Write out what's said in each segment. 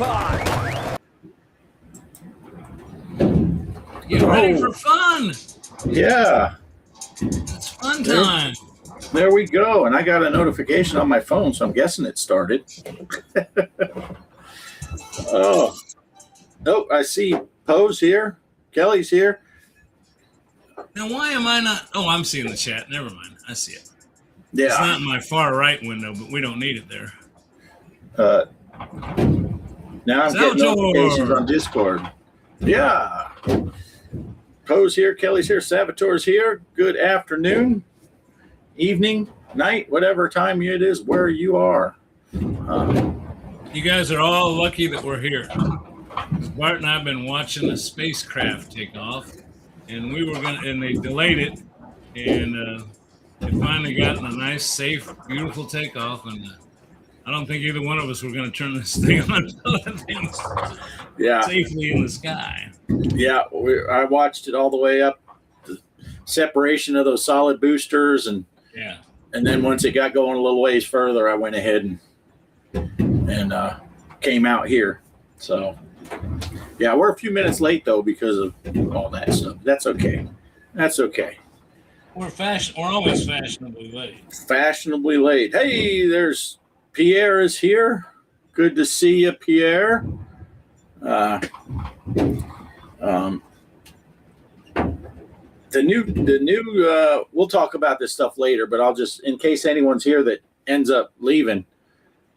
5. Get ready for fun. Yeah. It's fun time. There we go. And I got a notification on my phone, so I'm guessing it started. Oh, I see Poe's here. Kelly's here. Now, why am I not? Oh, I'm seeing the chat. Never mind. I see it. Yeah. It's not in my far right window, but we don't need it there. Now I'm getting notifications on Discord. Yeah. Poe's here. Kelly's here. Saboteur's here. Good afternoon, evening, night, whatever time it is where you are. You guys are all lucky that we're here. Bart and I have been watching the spacecraft take off, and they delayed it, and it finally gotten a nice, safe, beautiful takeoff, and I don't think either one of us were going to turn this thing on until that thing's safely in the sky. Yeah, I watched it all the way up, the separation of those solid boosters, and then once it got going a little ways further, I went ahead and came out here. So, yeah, we're a few minutes late though because of all that stuff. That's okay. That's okay. We're always fashionably late. Fashionably late. Hey, there's Pierre is here. Good to see you, Pierre. The new we'll talk about this stuff later, but I'll just, in case anyone's here that ends up leaving,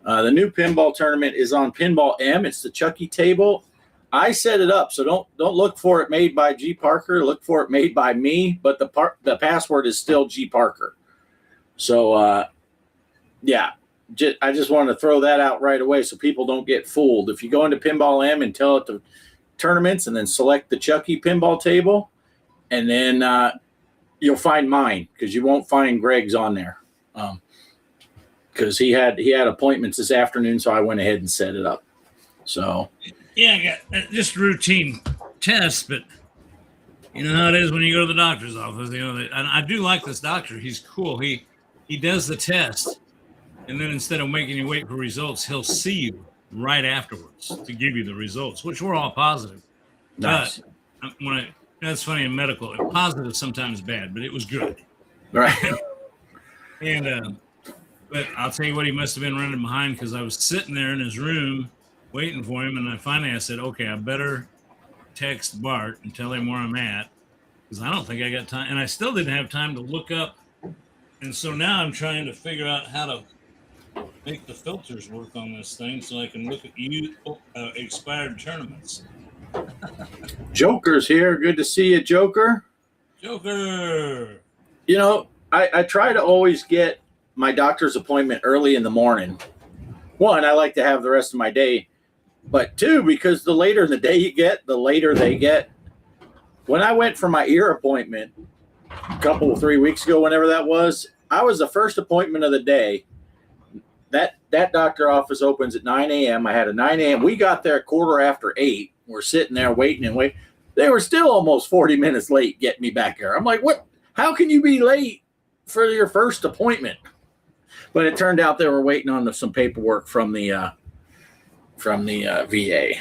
the new pinball tournament is on Pinball M. It's the Chucky table. I set it up, so don't look for it made by G Parker. Look for it made by me, but the password is still G Parker. So I just wanted to throw that out right away so people don't get fooled. If you go into Pinball M and tell it to tournaments and then select the Chucky pinball table, and then you'll find mine because you won't find Greg's on there because he had appointments this afternoon, so I went ahead and set it up. So I got just routine tests, but you know how it is when you go to the doctor's office. You know, and I do like this doctor. He's cool. He does the test, and then instead of making you wait for results, he'll see you right afterwards to give you the results, which were all positive. Nice. But that's funny in medical. Positive is sometimes bad, but it was good. Right. And but I'll tell you what, he must have been running behind because I was sitting there in his room waiting for him, and I said, okay, I better text Bart and tell him where I'm at because I don't think I got time, and I still didn't have time to look up. And so now I'm trying to figure out how to make the filters work on this thing so I can look at expired tournaments. Joker's here. Good to see you, Joker. Joker. You know, I try to always get my doctor's appointment early in the morning. One, I like to have the rest of my day. But two, because the later in the day you get, the later they get. When I went for my ear appointment a 3 weeks ago, whenever that was, I was the first appointment of the day. That doctor office opens at 9 a.m. I had a 9 a.m. We got there 8:15. We're sitting there waiting and waiting. They were still almost 40 minutes late getting me back there. I'm like, what? How can you be late for your first appointment? But it turned out they were waiting on some paperwork from the VA,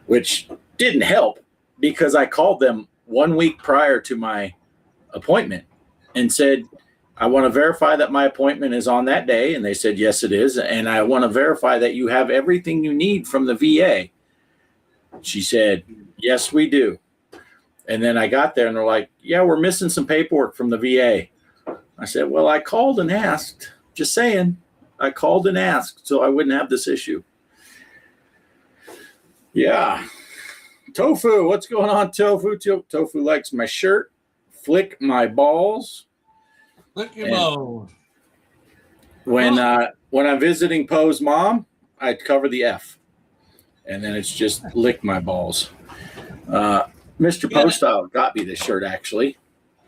which didn't help because I called them 1 week prior to my appointment and said, I want to verify that my appointment is on that day. And they said, yes, it is. And I want to verify that you have everything you need from the VA. She said, yes, we do. And then I got there and they're like, yeah, we're missing some paperwork from the VA. I said, well, I called and asked. Just saying. I called and asked so I wouldn't have this issue. Yeah. Tofu, what's going on, Tofu? Tofu likes my shirt. Flick my balls. Flick your balls. When I'm visiting Poe's mom, I cover the F. And then it's just lick my balls. Mr. Poestyle got me this shirt actually.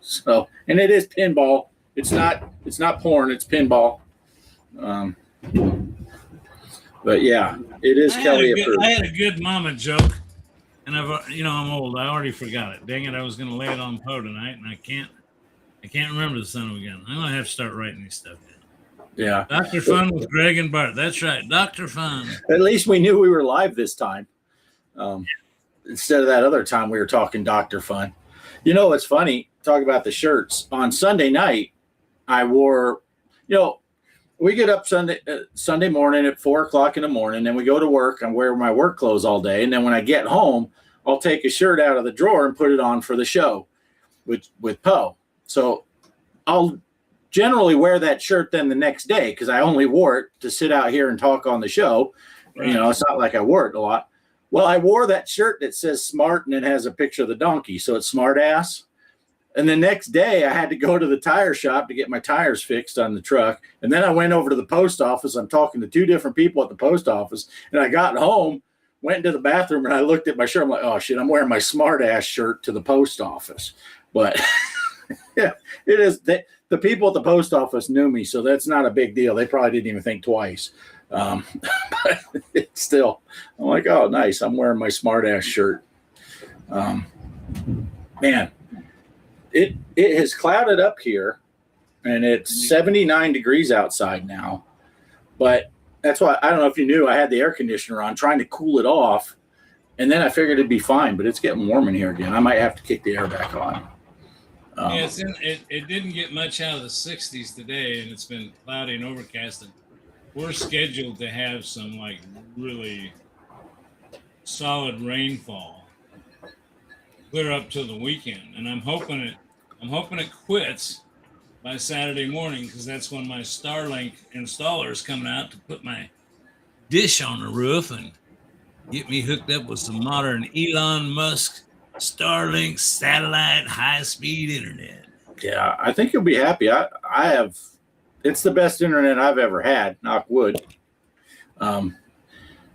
So, and it is pinball. It's not porn, it's pinball. But yeah, it is Kelly approved. I had a good mama joke, and I'm old. I already forgot it. Dang it, I was going to lay it on Poe tonight, and I can't remember the son of a gun. I'm going to have to start writing these stuff down. Yeah. Dr. Fun with Greg and Bart. That's right. Dr. Fun. At least we knew we were live this time. Instead of that other time we were talking Dr. Fun. You know, it's funny, talk about the shirts. On Sunday night, I wore, we get up Sunday morning at 4:00 in the morning, and we go to work. I wear my work clothes all day. And then when I get home, I'll take a shirt out of the drawer and put it on for the show with Poe. So I'll generally wear that shirt then the next day because I only wore it to sit out here and talk on the show. Right. It's not like I wore it a lot. Well, I wore that shirt that says smart and it has a picture of the donkey. So it's smart ass. And the next day I had to go to the tire shop to get my tires fixed on the truck. And then I went over to the post office. I'm talking to two different people at the post office. And I got home, went into the bathroom, and I looked at my shirt. I'm like, oh shit, I'm wearing my smart ass shirt to the post office. But yeah, it is. The people at the post office knew me, so that's not a big deal. They probably didn't even think twice. But it's still, I'm like, oh, nice. I'm wearing my smart ass shirt. Man, it has clouded up here, and it's 79 degrees outside now. But that's why, I don't know if you knew, I had the air conditioner on trying to cool it off, and then I figured it'd be fine, but it's getting warm in here again. I might have to kick the air back on. Yeah, it didn't get much out of the 60s today, and it's been cloudy and overcast. And we're scheduled to have some like really solid rainfall clear up till the weekend, and I'm hoping it quits by Saturday morning because that's when my Starlink installer is coming out to put my dish on the roof and get me hooked up with some modern Elon Musk Starlink satellite high-speed internet. Yeah, I think you'll be happy. I have, it's the best internet I've ever had, knock wood.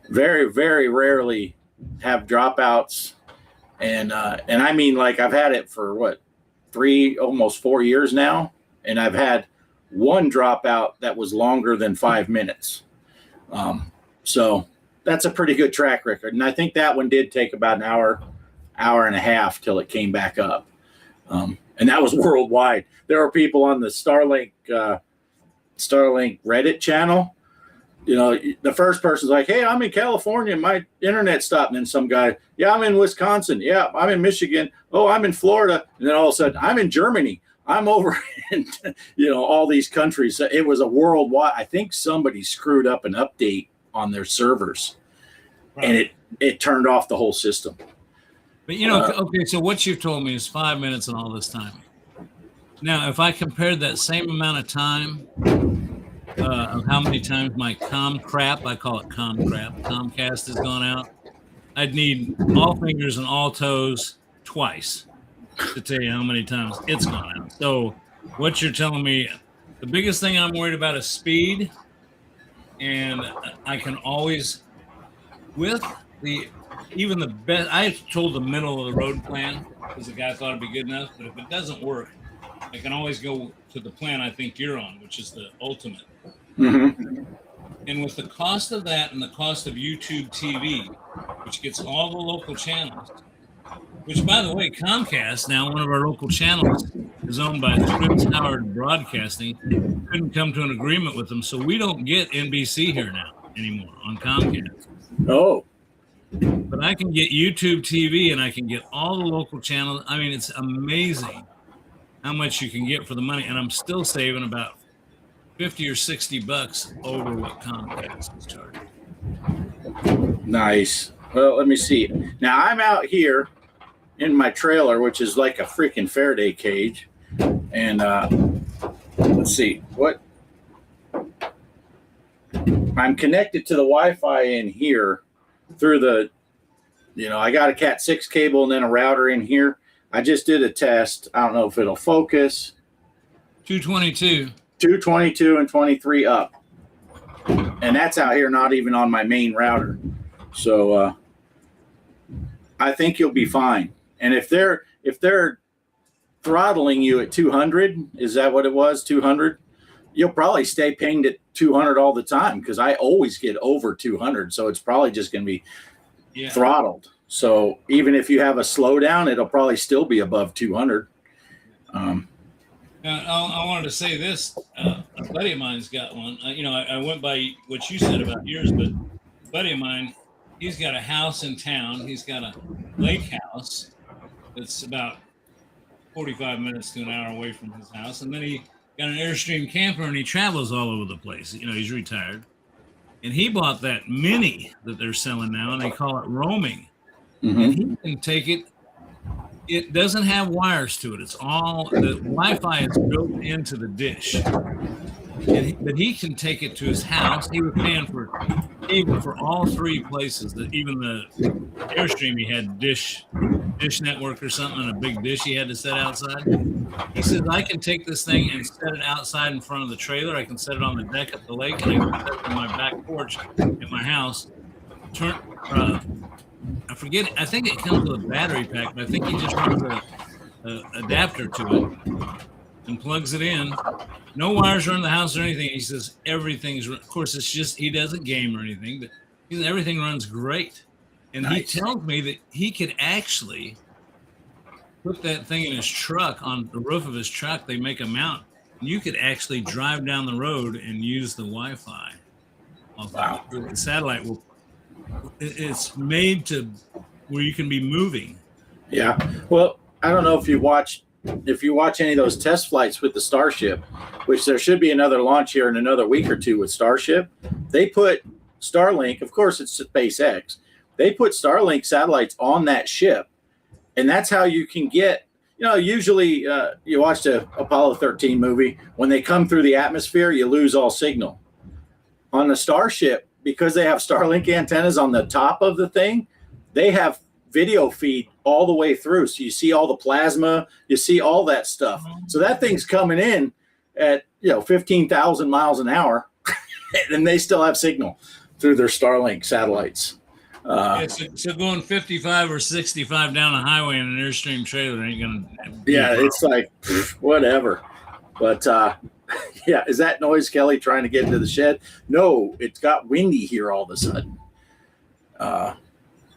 Very, very rarely have dropouts. And I mean, like, I've had it for almost 4 years now. And I've had one dropout that was longer than 5 minutes. So that's a pretty good track record. And I think that one did take about an hour and a half till it came back up. And that was worldwide. There are people on the Starlink Reddit channel. The first person's like, hey, I'm in California. My internet stopped. And then some guy, yeah, I'm in Wisconsin. Yeah, I'm in Michigan. Oh, I'm in Florida. And then all of a sudden, I'm in Germany. I'm over in, all these countries. So it was a worldwide. I think somebody screwed up an update on their servers. Right. And it turned off the whole system. But, okay, so what you've told me is 5 minutes and all this time. Now, if I compared that same amount of time of how many times my I call it Comcast has gone out, I'd need all fingers and all toes twice to tell you how many times it's gone out. So what you're telling me, the biggest thing I'm worried about is speed. And I can always, even the best, I told the middle of the road plan because the guy thought it'd be good enough. But if it doesn't work, I can always go to the plan I think you're on, which is the ultimate. Mm-hmm. And with the cost of that and the cost of YouTube TV, which gets all the local channels, which, by the way, Comcast, now one of our local channels, is owned by Scripps Howard Broadcasting, couldn't come to an agreement with them, so we don't get NBC here now anymore on Comcast. Oh. But I can get YouTube TV and I can get all the local channels. I mean, it's amazing how much you can get for the money, and I'm still saving about $50 or $60 over what Comcast is charging. Nice. Well, let me see. Now I'm out here in my trailer, which is like a freaking Faraday cage, and let's see what. I'm connected to the Wi-Fi in here through the, I got a Cat 6 cable and then a router in here. I just did a test. I don't know if it'll focus. 222 and 23 up. And that's out here, not even on my main router. So I think you'll be fine. And if they're throttling you at 200, is that what it was? 200? You'll probably stay pinged at 200 all the time because I always get over 200. So it's probably just going to be throttled. So even if you have a slowdown, it'll probably still be above 200. I wanted to say this. A buddy of mine's got one. I went by what you said about yours, but a buddy of mine, he's got a house in town. He's got a lake house that's about 45 minutes to an hour away from his house. And then he got an Airstream camper and he travels all over the place. He's retired. And he bought that Mini that they're selling now, and they call it roaming. Mm-hmm. And he can take it. It doesn't have wires to it. It's all the Wi-Fi is built into the dish. But he can take it to his house. He was paying for cable for all three places. Even the Airstream, he had dish network or something, and a big dish he had to set outside. He says, I can take this thing and set it outside in front of the trailer. I can set it on the deck at the lake, and I can set it on my back porch at my house. I forget. I think it comes with a battery pack, but I think he just runs an adapter to it and plugs it in. No wires are in the house or anything. He says everything's. Of course, it's just he doesn't game or anything, but he says everything runs great. And nice. He tells me that he could actually put that thing in his truck, on the roof of his truck. They make a mount, and you could actually drive down the road and use the Wi-Fi. Wow. The satellite will. It's made to where you can be moving. Yeah. Well, I don't know if you watch any of those test flights with the Starship, which there should be another launch here in another week or two with Starship. They put Starlink, of course it's SpaceX. They put Starlink satellites on that ship, and that's how you can get, usually you watch the Apollo 13 movie, when they come through the atmosphere, you lose all signal. On the Starship, because they have Starlink antennas on the top of the thing, they have video feed all the way through. So you see all the plasma, you see all that stuff. So that thing's coming in at 15,000 miles an hour, and they still have signal through their Starlink satellites. So going 55 or 65 down a highway in an Airstream trailer ain't gonna. It's like whatever. But yeah, is that noise Kelly trying to get into the shed? No, it's got windy here all of a sudden.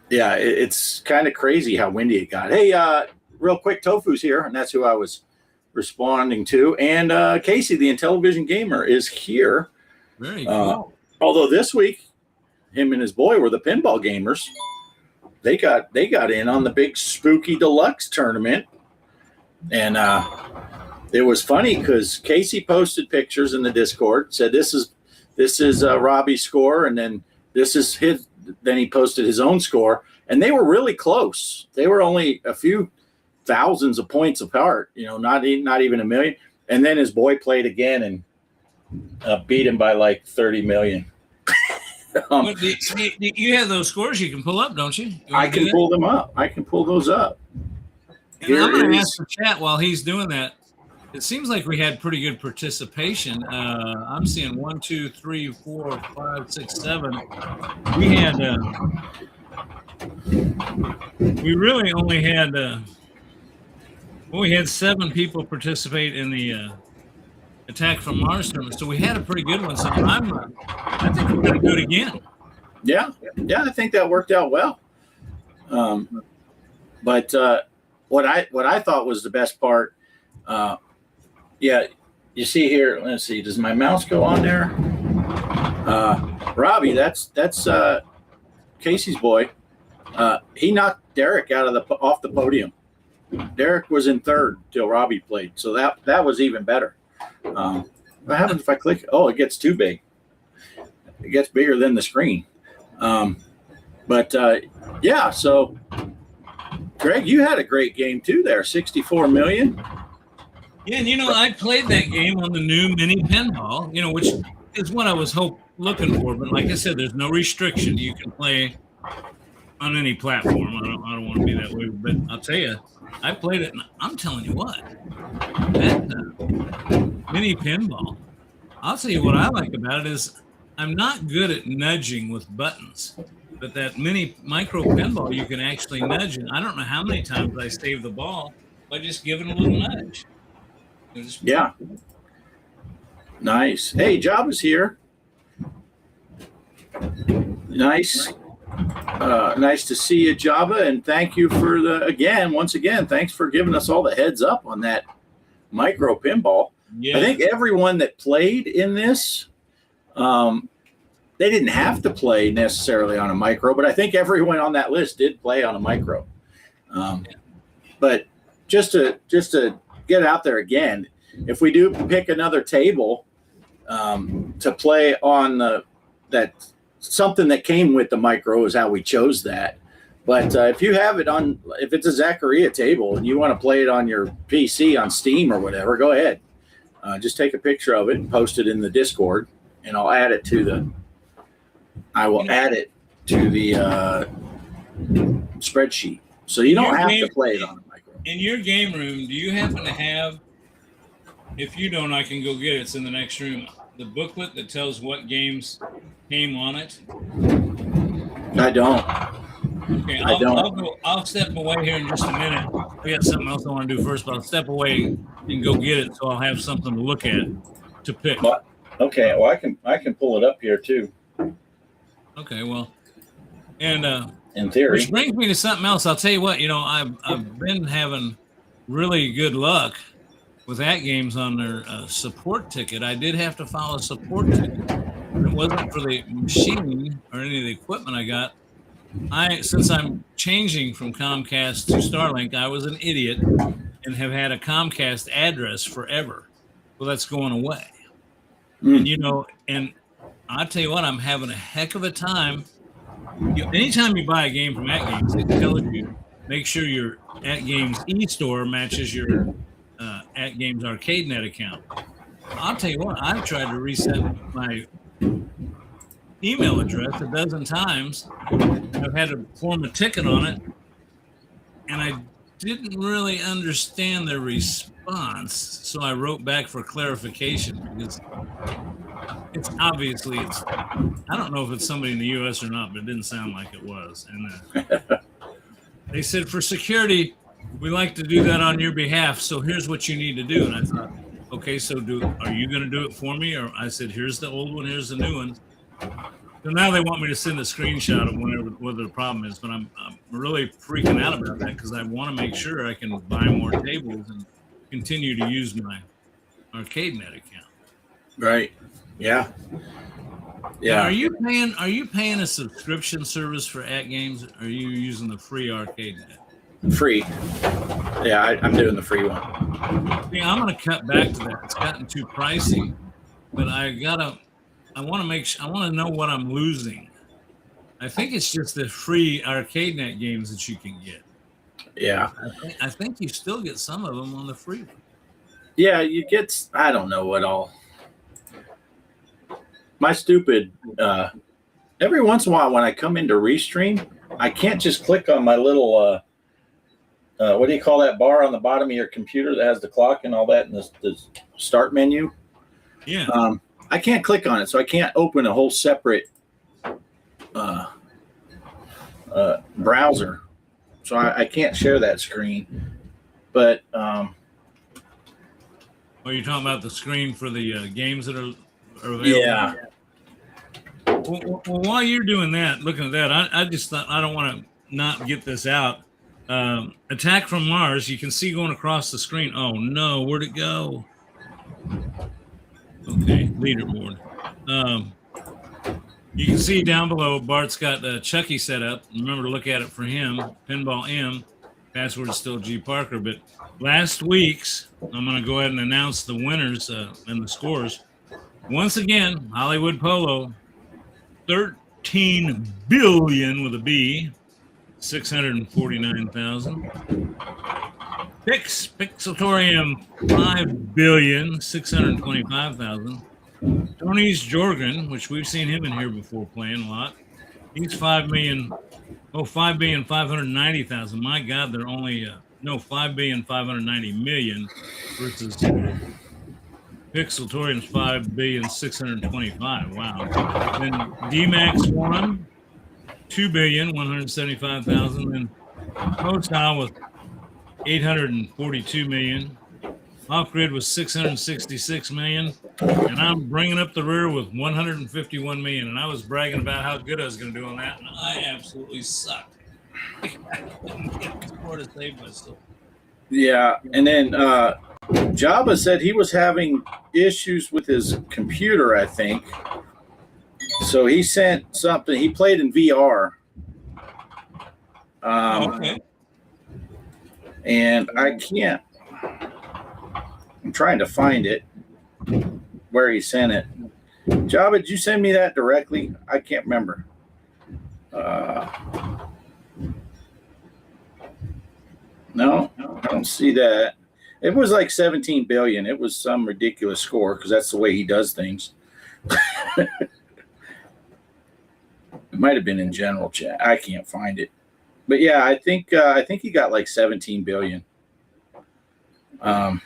It's kind of crazy how windy it got. Hey, real quick, Tofu's here, and that's who I was responding to. And Casey, the Intellivision Gamer, is here. Very cool. Although this week, him and his boy were the Pinball Gamers. They got in on the big Spooky Deluxe tournament, and it was funny because Casey posted pictures in the Discord, said this is Robbie's score, and then this is his. Then he posted his own score, and they were really close. They were only a few thousands of points apart, not even a million. And then his boy played again and beat him by like 30 million. You have those scores you can pull up, don't you? I can pull them up. I can pull those up. And I'm going to ask for chat while he's doing that. It seems like we had pretty good participation. I'm seeing 1, 2, 3, 4, 5, 6, 7. We had. We really only had. We had 7 people participate in the Attack from Mars tournament, so we had a pretty good one. So I think we're going to do it again. Yeah, I think that worked out well. But what I thought was the best part. You see here. Let's see. Does my mouse go on there? Robbie, that's Casey's boy. He knocked Derek off the podium. Derek was in third till Robbie played, so that was even better. What happens if I click? Oh, it gets too big. It gets bigger than the screen. So Greg, you had a great game too there. 64 million. Yeah, and I played that game on the new mini pinball, which is what I was looking for. But like I said, there's no restriction. You can play on any platform. I don't want to be that way, but I'll tell you, I played it, and I'm telling you what, that mini pinball. I'll tell you what I like about it is I'm not good at nudging with buttons, but that micro pinball you can actually nudge, and I don't know how many times I saved the ball by just giving a little nudge. Yeah. Nice. Hey, Jabba's here. Nice. Nice to see you, Jabba, and thank you for once again, thanks for giving us all the heads up on that micro pinball. Yeah. I think everyone that played in this, they didn't have to play necessarily on a micro, but I think everyone on that list did play on a micro. But just to get out there again, if we do pick another table to play on that something that came with the micro is how we chose that. But if you have it on, if it's a Zaccaria table and you want to play it on your PC on Steam or whatever, go ahead. Just take a picture of it and post it in the Discord, and I'll add it to the. I will add it to the spreadsheet, so you don't have to play it on a micro. In your game room, do you happen to have? If you don't, I can go get it. It's in the next room. The booklet that tells what games came on it. I don't. Okay, I'll step away here in just a minute. We got something else I want to do first, but I'll step away and go get it, so I'll have something to look at to pick. Okay, well I can pull it up here too. Okay, well, and in theory, which brings me to something else. I'll tell you what, I've been having really good luck with At Games on their support ticket. I did have to file a support ticket. It wasn't for the machine or any of the equipment I got. Since I'm changing from Comcast to Starlink, I was an idiot and have had a Comcast address forever. Well, that's going away. And I tell you what, I'm having a heck of a time. Anytime you buy a game from At Games, it tells you make sure your At Games e-store matches your At Games ArcadeNet account. I'll tell you what, I've tried to reset my email address a dozen times. I've had to form a ticket on it, and I didn't really understand the response, so I wrote back for clarification because it's obviously I don't know if it's somebody in the U.S. or not, but it didn't sound like it was. And they said, for security, we like to do that on your behalf, so here's what you need to do. And I thought, okay, so are you going to do it for me? Or I said, here's the old one, here's the new one. So now they want me to send a screenshot of whatever the problem is, but I'm really freaking out about that because I want to make sure I can buy more tables and continue to use my ArcadeNet account. Right. Yeah. Yeah. Now, are you paying a subscription service for At Games? Or are you using the free ArcadeNet? Free. Yeah, I'm doing the free one. Yeah, I'm going to cut back to that. It's gotten too pricey, but I want to know what I'm losing. I think it's just the free ArcadeNet games that you can get. Yeah. I think you still get some of them on the free one. Yeah, you get, I don't know what all. My stupid, every once in a while when I come into Restream, I can't just click on my little, what do you call that bar on the bottom of your computer that has the clock and all that in the start menu? Yeah. I can't click on it, so I can't open a whole separate browser. So I can't share that screen. But are you talking about the screen for the games that are available? Yeah. Well, while you're doing that, looking at that, I just thought I don't want to not get this out. Attack from Mars, you can see going across the screen. Oh no, where'd it go? Okay, leaderboard. You can see down below, Bart's got Chucky set up. Remember to look at it for him. Pinball M. Password is still G Parker. But last week's, I'm going to go ahead and announce the winners and the scores. Once again, Hollywood Polo, 13 billion with a B, 649,000. Pixeltorium, 5,625,000. Tony's Jorgen, which we've seen him in here before playing a lot. He's 5,590,000. My God, they're only 5,590,000,000 versus Pixeltorium's 5,625,000. Wow. Then Dmax won 2,175,000. Then Poestyle with 842 million. Off grid was 666 million, and I'm bringing up the rear with 151 million. And I was bragging about how good I was going to do on that, and I absolutely sucked. I couldn't get the score to save myself. Yeah, and then Jabba said he was having issues with his computer, I think. So he sent something. He played in VR. Okay. And I can't. I'm trying to find it where he sent it. Jabba, did you send me that directly? I can't remember. No, I don't see that. It was like 17 billion. It was some ridiculous score because that's the way he does things. It might have been in general chat. I can't find it. But yeah, I think he got like 17 billion. Yeah,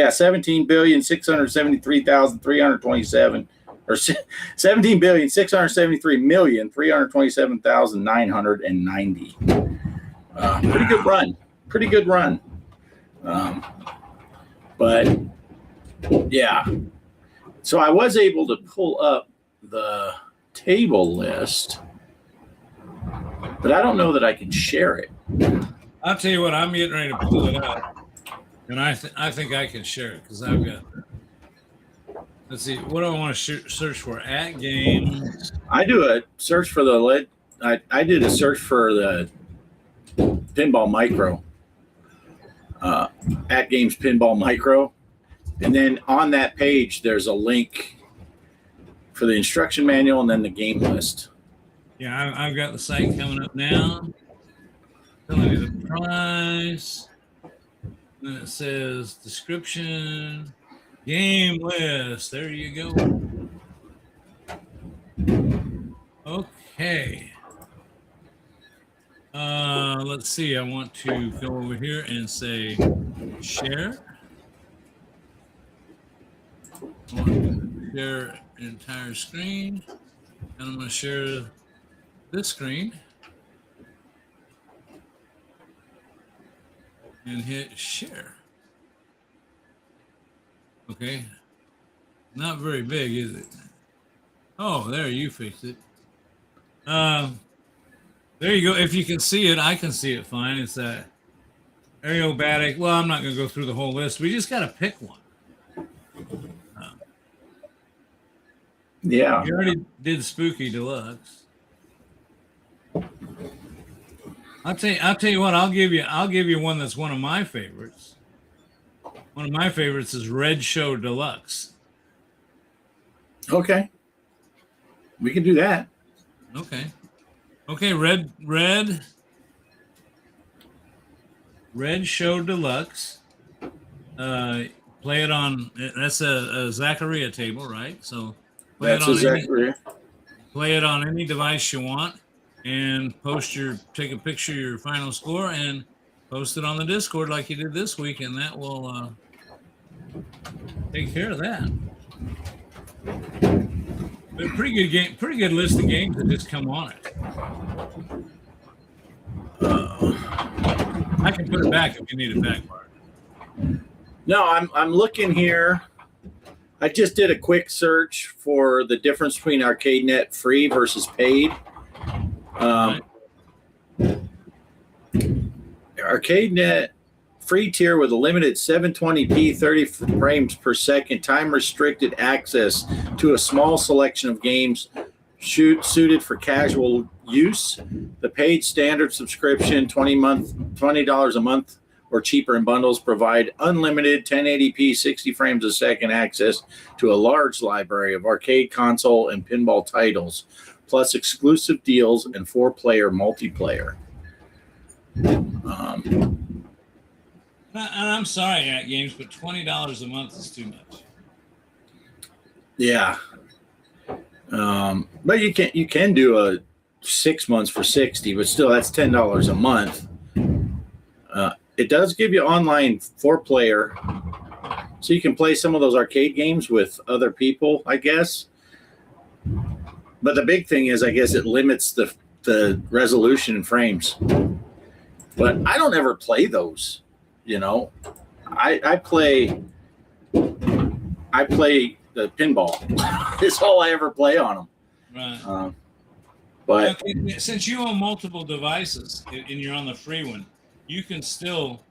17,673,327 or 17,673,327,990. Pretty good run. Pretty good run. But yeah. So I was able to pull up the table list, but I don't know that I can share it. I'll tell you what, I'm getting ready to pull it up. And I think I can share it because I've got. Let's see. What do I want to search for? At games. I do a search for the I did a search for the Pinball Micro. At games Pinball Micro, and then on that page there's a link for the instruction manual and then the game list. Yeah, I've got the site coming up now. Telling you the price. Then it says description, game list. There you go. Okay. Let's see. I want to go over here and say share. I want to share entire screen. And I'm going to share this screen. And hit share. Okay. Not very big, is it? Oh, there, you fixed it. There you go. If you can see it, I can see it fine. It's that aerobatic. Well, I'm not going to go through the whole list. We just got to pick one. Yeah. You already did Spooky Deluxe. I'll tell you what, I'll give you one that's one of my favorites. One of my favorites is Red Show Deluxe. Okay. We can do that. Okay. Okay, Red Show Deluxe. Play it on. That's a Zaccaria table, right? So play it on any device you want, and take a picture of your final score and post it on the Discord like you did this week, and that will take care of that. But pretty good game, pretty good list of games that just come on it. I can put it back if you need it back, Bart. No, I'm looking here. I just did a quick search for the difference between ArcadeNet free versus paid. ArcadeNet free tier with a limited 720p 30 frames per second time restricted access to a small selection of games suited for casual use. The paid standard subscription $20 a month or cheaper in bundles provide unlimited 1080p 60 frames a second access to a large library of arcade, console, and pinball titles, plus exclusive deals and 4-player multiplayer. And I'm sorry, At Games, but $20 a month is too much. Yeah. But you can do a 6 months for $60, but still that's $10 a month. It does give you online 4-player, so you can play some of those arcade games with other people, I guess. But the big thing is, I guess it limits the resolution in frames. But I don't ever play those, you know. I play the pinball. It's all I ever play on them. Right. But since you own multiple devices and you're on the free one, you can still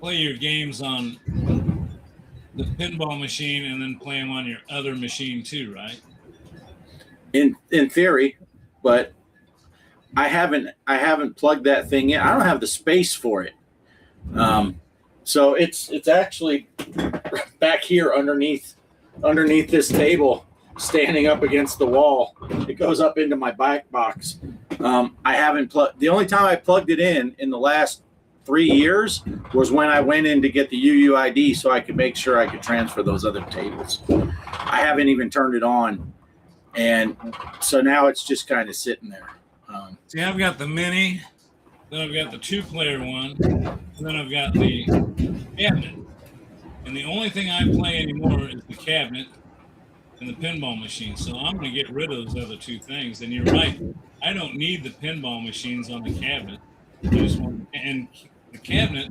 play your games on the pinball machine and then play them on your other machine too, right? In theory, but I haven't plugged that thing in. I don't have the space for it. So it's actually back here underneath this table, standing up against the wall. It goes up into my back box. I haven't plugged. The only time I plugged it in the last 3 years was when I went in to get the UUID so I could make sure I could transfer those other tables. I haven't even turned it on, and so now it's just kind of sitting there. See, I've got the mini, then I've got the 2-player one, and then I've got the cabinet. And the only thing I play anymore is the cabinet and the pinball machine. So I'm going to get rid of those other 2 things. And you're right, I don't need the pinball machines on the cabinet. And the cabinet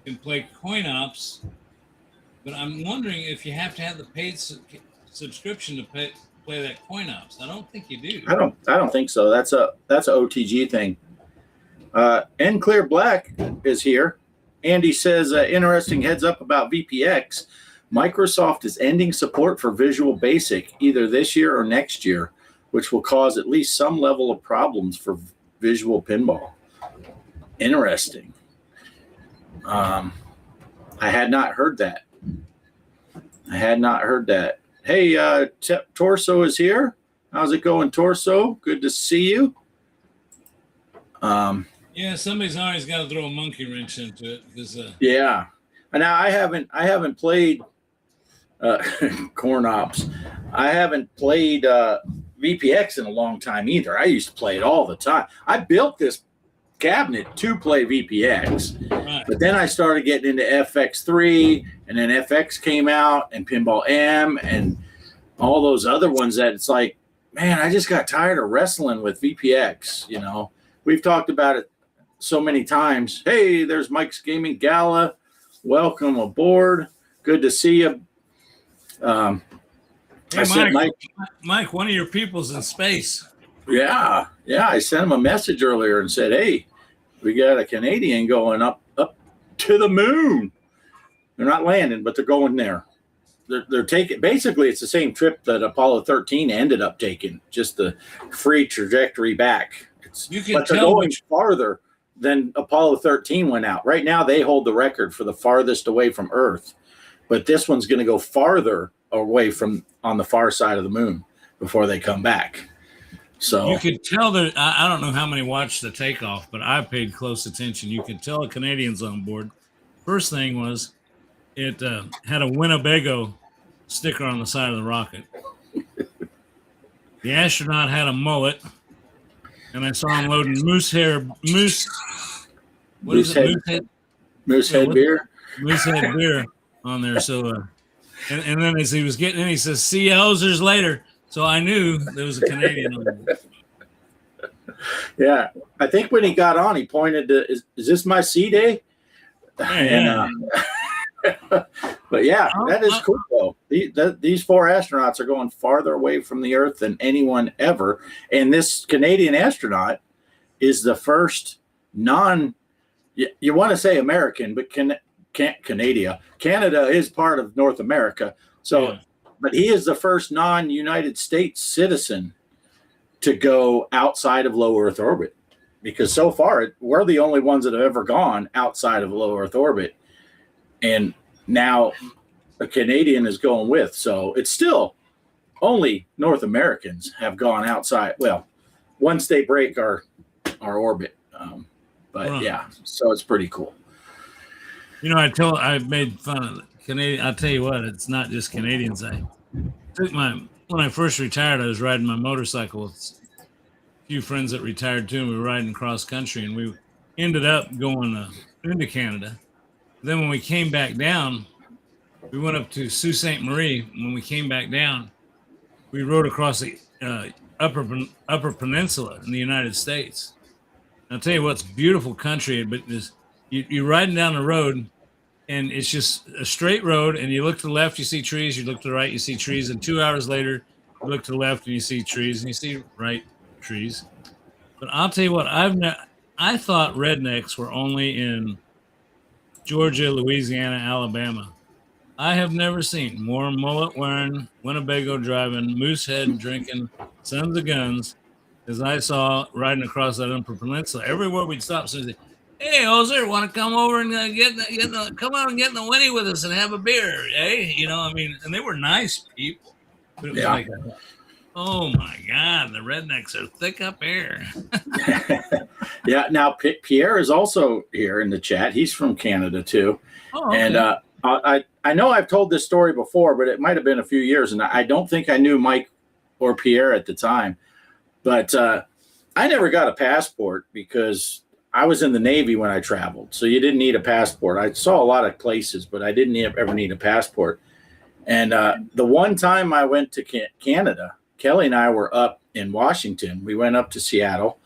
can play coin ops, but I'm wondering if you have to have the paid subscription to play that coin ops. I don't think you do. I don't think so. That's a OTG thing. N Clear Black is here. Andy says, interesting heads up about VPX. Microsoft is ending support for Visual Basic either this year or next year, which will cause at least some level of problems for Visual Pinball. Interesting. I had not heard that. Hey, Torso is here. How's it going, Torso? Good to see you. Yeah, somebody's always got to throw a monkey wrench into it because. Yeah. Now I haven't played Corn Ops. I haven't played VPX in a long time either. I used to play it all the time. I built this cabinet to play VPX, right. But then I started getting into FX3, and then FX came out, and Pinball M, and all those other ones that it's like, man, I just got tired of wrestling with VPX. You know, we've talked about it so many times. Hey, there's Mike's Gaming Gala. Welcome aboard. Good to see you. Hey, Mike, one of your people's in space. Yeah. I sent him a message earlier and said, hey, we got a Canadian going up to the moon. They're not landing, but they're going there. They're taking, basically it's the same trip that Apollo 13 ended up taking, just the free trajectory back. But they're going farther than Apollo 13 went out. Right now they hold the record for the farthest away from Earth, but this one's going to go farther away from on the far side of the moon before they come back. So you could tell that I don't know how many watched the takeoff, but I paid close attention. You could tell the Canadians on board. First thing was it had a Winnebago sticker on the side of the rocket. The astronaut had a mullet, and I saw him loading moosehead beer on there. So, and then as he was getting in, he says, "See you hosers later." So I knew there was a Canadian on there. Yeah, I think when he got on, he pointed to, "Is this my C day?" Yeah. But yeah, that is cool though. These 4 astronauts are going farther away from the Earth than anyone ever, and this Canadian astronaut is the first you want to say American, but Canada is part of North America. So, yeah. But he is the first non-United States citizen to go outside of low Earth orbit, because so far we're the only ones that have ever gone outside of low Earth orbit. And now a Canadian is going with. So it's still only North Americans have gone outside. Well, once they break our orbit. But yeah, so it's pretty cool. You know, I made fun of Canadian. I'll tell you what, it's not just Canadians. When I first retired, I was riding my motorcycle with a few friends that retired too, and we were riding cross country, and we ended up going into Canada. Then when we came back down, we went up to Sault Ste. Marie. When we came back down, we rode across the upper peninsula in the United States. And I'll tell you what's beautiful country, but you're riding down the road, and it's just a straight road, and you look to the left, you see trees, you look to the right, you see trees, and 2 hours later, you look to the left, and you see trees, and you see right trees. But I'll tell you what, I thought rednecks were only in Georgia, Louisiana, Alabama. I have never seen more mullet wearing, Winnebago driving, moose head drinking, sons of guns as I saw riding across that Upper Peninsula. Everywhere we'd stop, so they'd say, "Hey, Ozer, want to come over and come out and get in the Winnie with us and have a beer?" Hey, I mean, and they were nice people, but it was like, oh my God, the rednecks are thick up here. Yeah. Now Pierre is also here in the chat. He's from Canada too, and I know I've told this story before, but it might have been a few years, and I don't think I knew Mike or Pierre at the time. But I never got a passport because I was in the Navy when I traveled. So you didn't need a passport. I saw a lot of places, but I didn't ever need a passport. And the one time I went to Canada, Kelly and I were up in Washington. We went up to Seattle.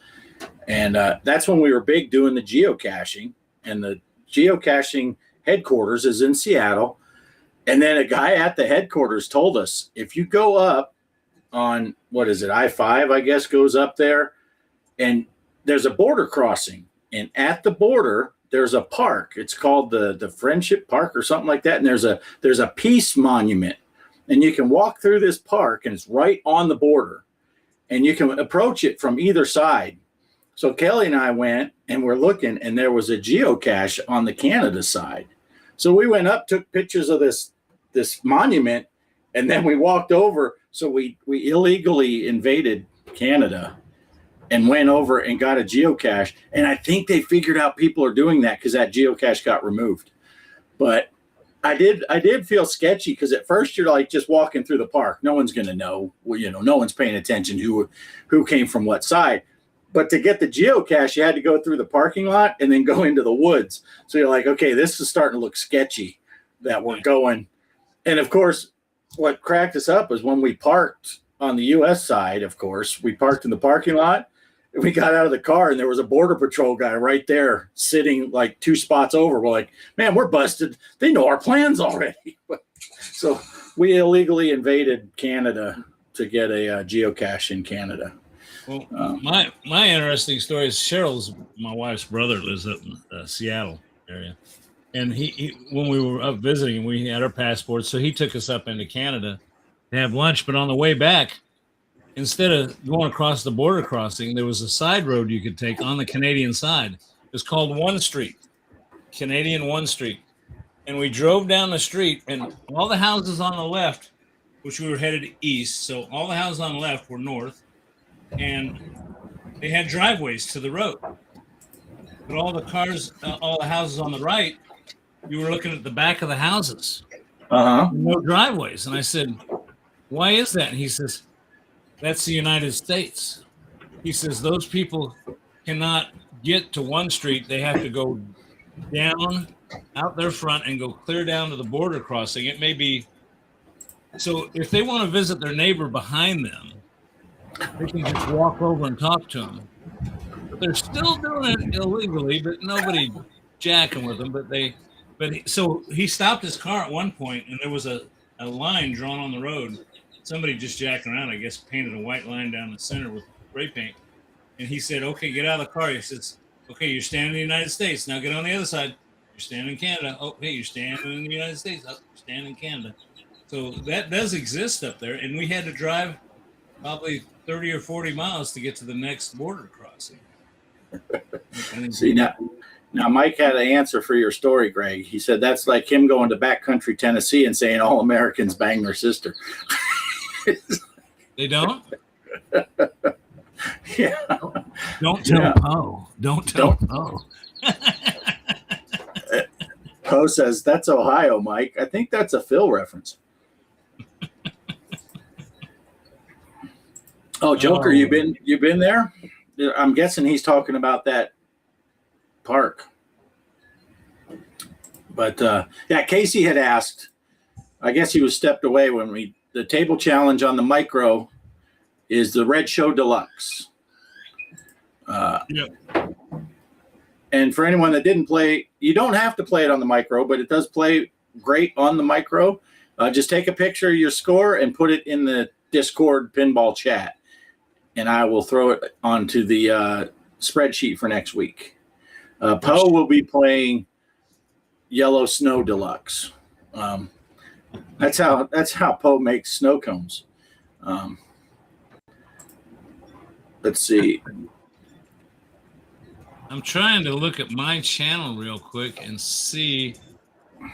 And that's when we were big doing the geocaching. And the geocaching headquarters is in Seattle. And then a guy at the headquarters told us, if you go up on, I-5, I guess, goes up there, and there's a border crossing. And at the border, there's a park. It's called the Friendship Park or something like that. And there's a peace monument. And you can walk through this park, and it's right on the border. And you can approach it from either side. So Kelly and I went, and we're looking, and there was a geocache on the Canada side. So we went up, took pictures of this monument, and then we walked over. So we illegally invaded Canada and went over and got a geocache. And I think they figured out people are doing that because that geocache got removed. But I did feel sketchy because at first you're like just walking through the park. No one's going to know. Well, no one's paying attention who came from what side. But to get the geocache, you had to go through the parking lot and then go into the woods. So you're like, okay, this is starting to look sketchy that we're going. And of course, what cracked us up is when we parked on the U.S. side, of course, we parked in the parking lot and we got out of the car and there was a Border Patrol guy right there sitting like 2 spots over. We're like, man, we're busted. They know our plans already. So we illegally invaded Canada to get a geocache in Canada. Well, my interesting story is my wife's brother lives up in the Seattle area. And he when we were up visiting, we had our passports. So he took us up into Canada to have lunch. But on the way back, instead of going across the border crossing, there was a side road you could take on the Canadian side. It was called 1 Street, Canadian 1 Street. And we drove down the street, and all the houses on the left, which we were headed east, so all the houses on the left were north, and they had driveways to the road. But all the houses on the right, you were looking at the back of the houses. No driveways. And I said, why is that? And he says, that's the United States. He says, those people cannot get to 1 street. They have to go down out their front and go clear down to the border crossing. It may be, so if they want to visit their neighbor behind them, they can just walk over and talk to them. But they're still doing it illegally, but nobody jacking with them. So he stopped his car at one point, and there was a line drawn on the road. Somebody just jacking around, I guess, painted a white line down the center with spray paint. And he said, okay, get out of the car. He says, okay, you're standing in the United States. Now get on the other side. You're standing in Canada. Oh, hey, you're standing in the United States. Oh, you're standing in Canada. So that does exist up there. And we had to drive probably 30 or 40 miles to get to the next border crossing. See, now Mike had an answer for your story, Greg. He said that's like him going to backcountry Tennessee and saying all Americans bang their sister. They don't? Yeah. Don't tell Poe. Don't tell Poe. Poe says, that's Ohio, Mike. I think that's a Phil reference. Oh, Joker, you've been there? I'm guessing he's talking about that park. But Casey had asked, I guess he was stepped away when the table challenge on the micro is the Red Show Deluxe. And for anyone that didn't play, you don't have to play it on the micro, but it does play great on the micro. Just take a picture of your score and put it in the Discord pinball chat, and I will throw it onto the spreadsheet for next week. Poe will be playing Yellow Snow Deluxe. That's how Poe makes snow cones. Let's see. I'm trying to look at my channel real quick and see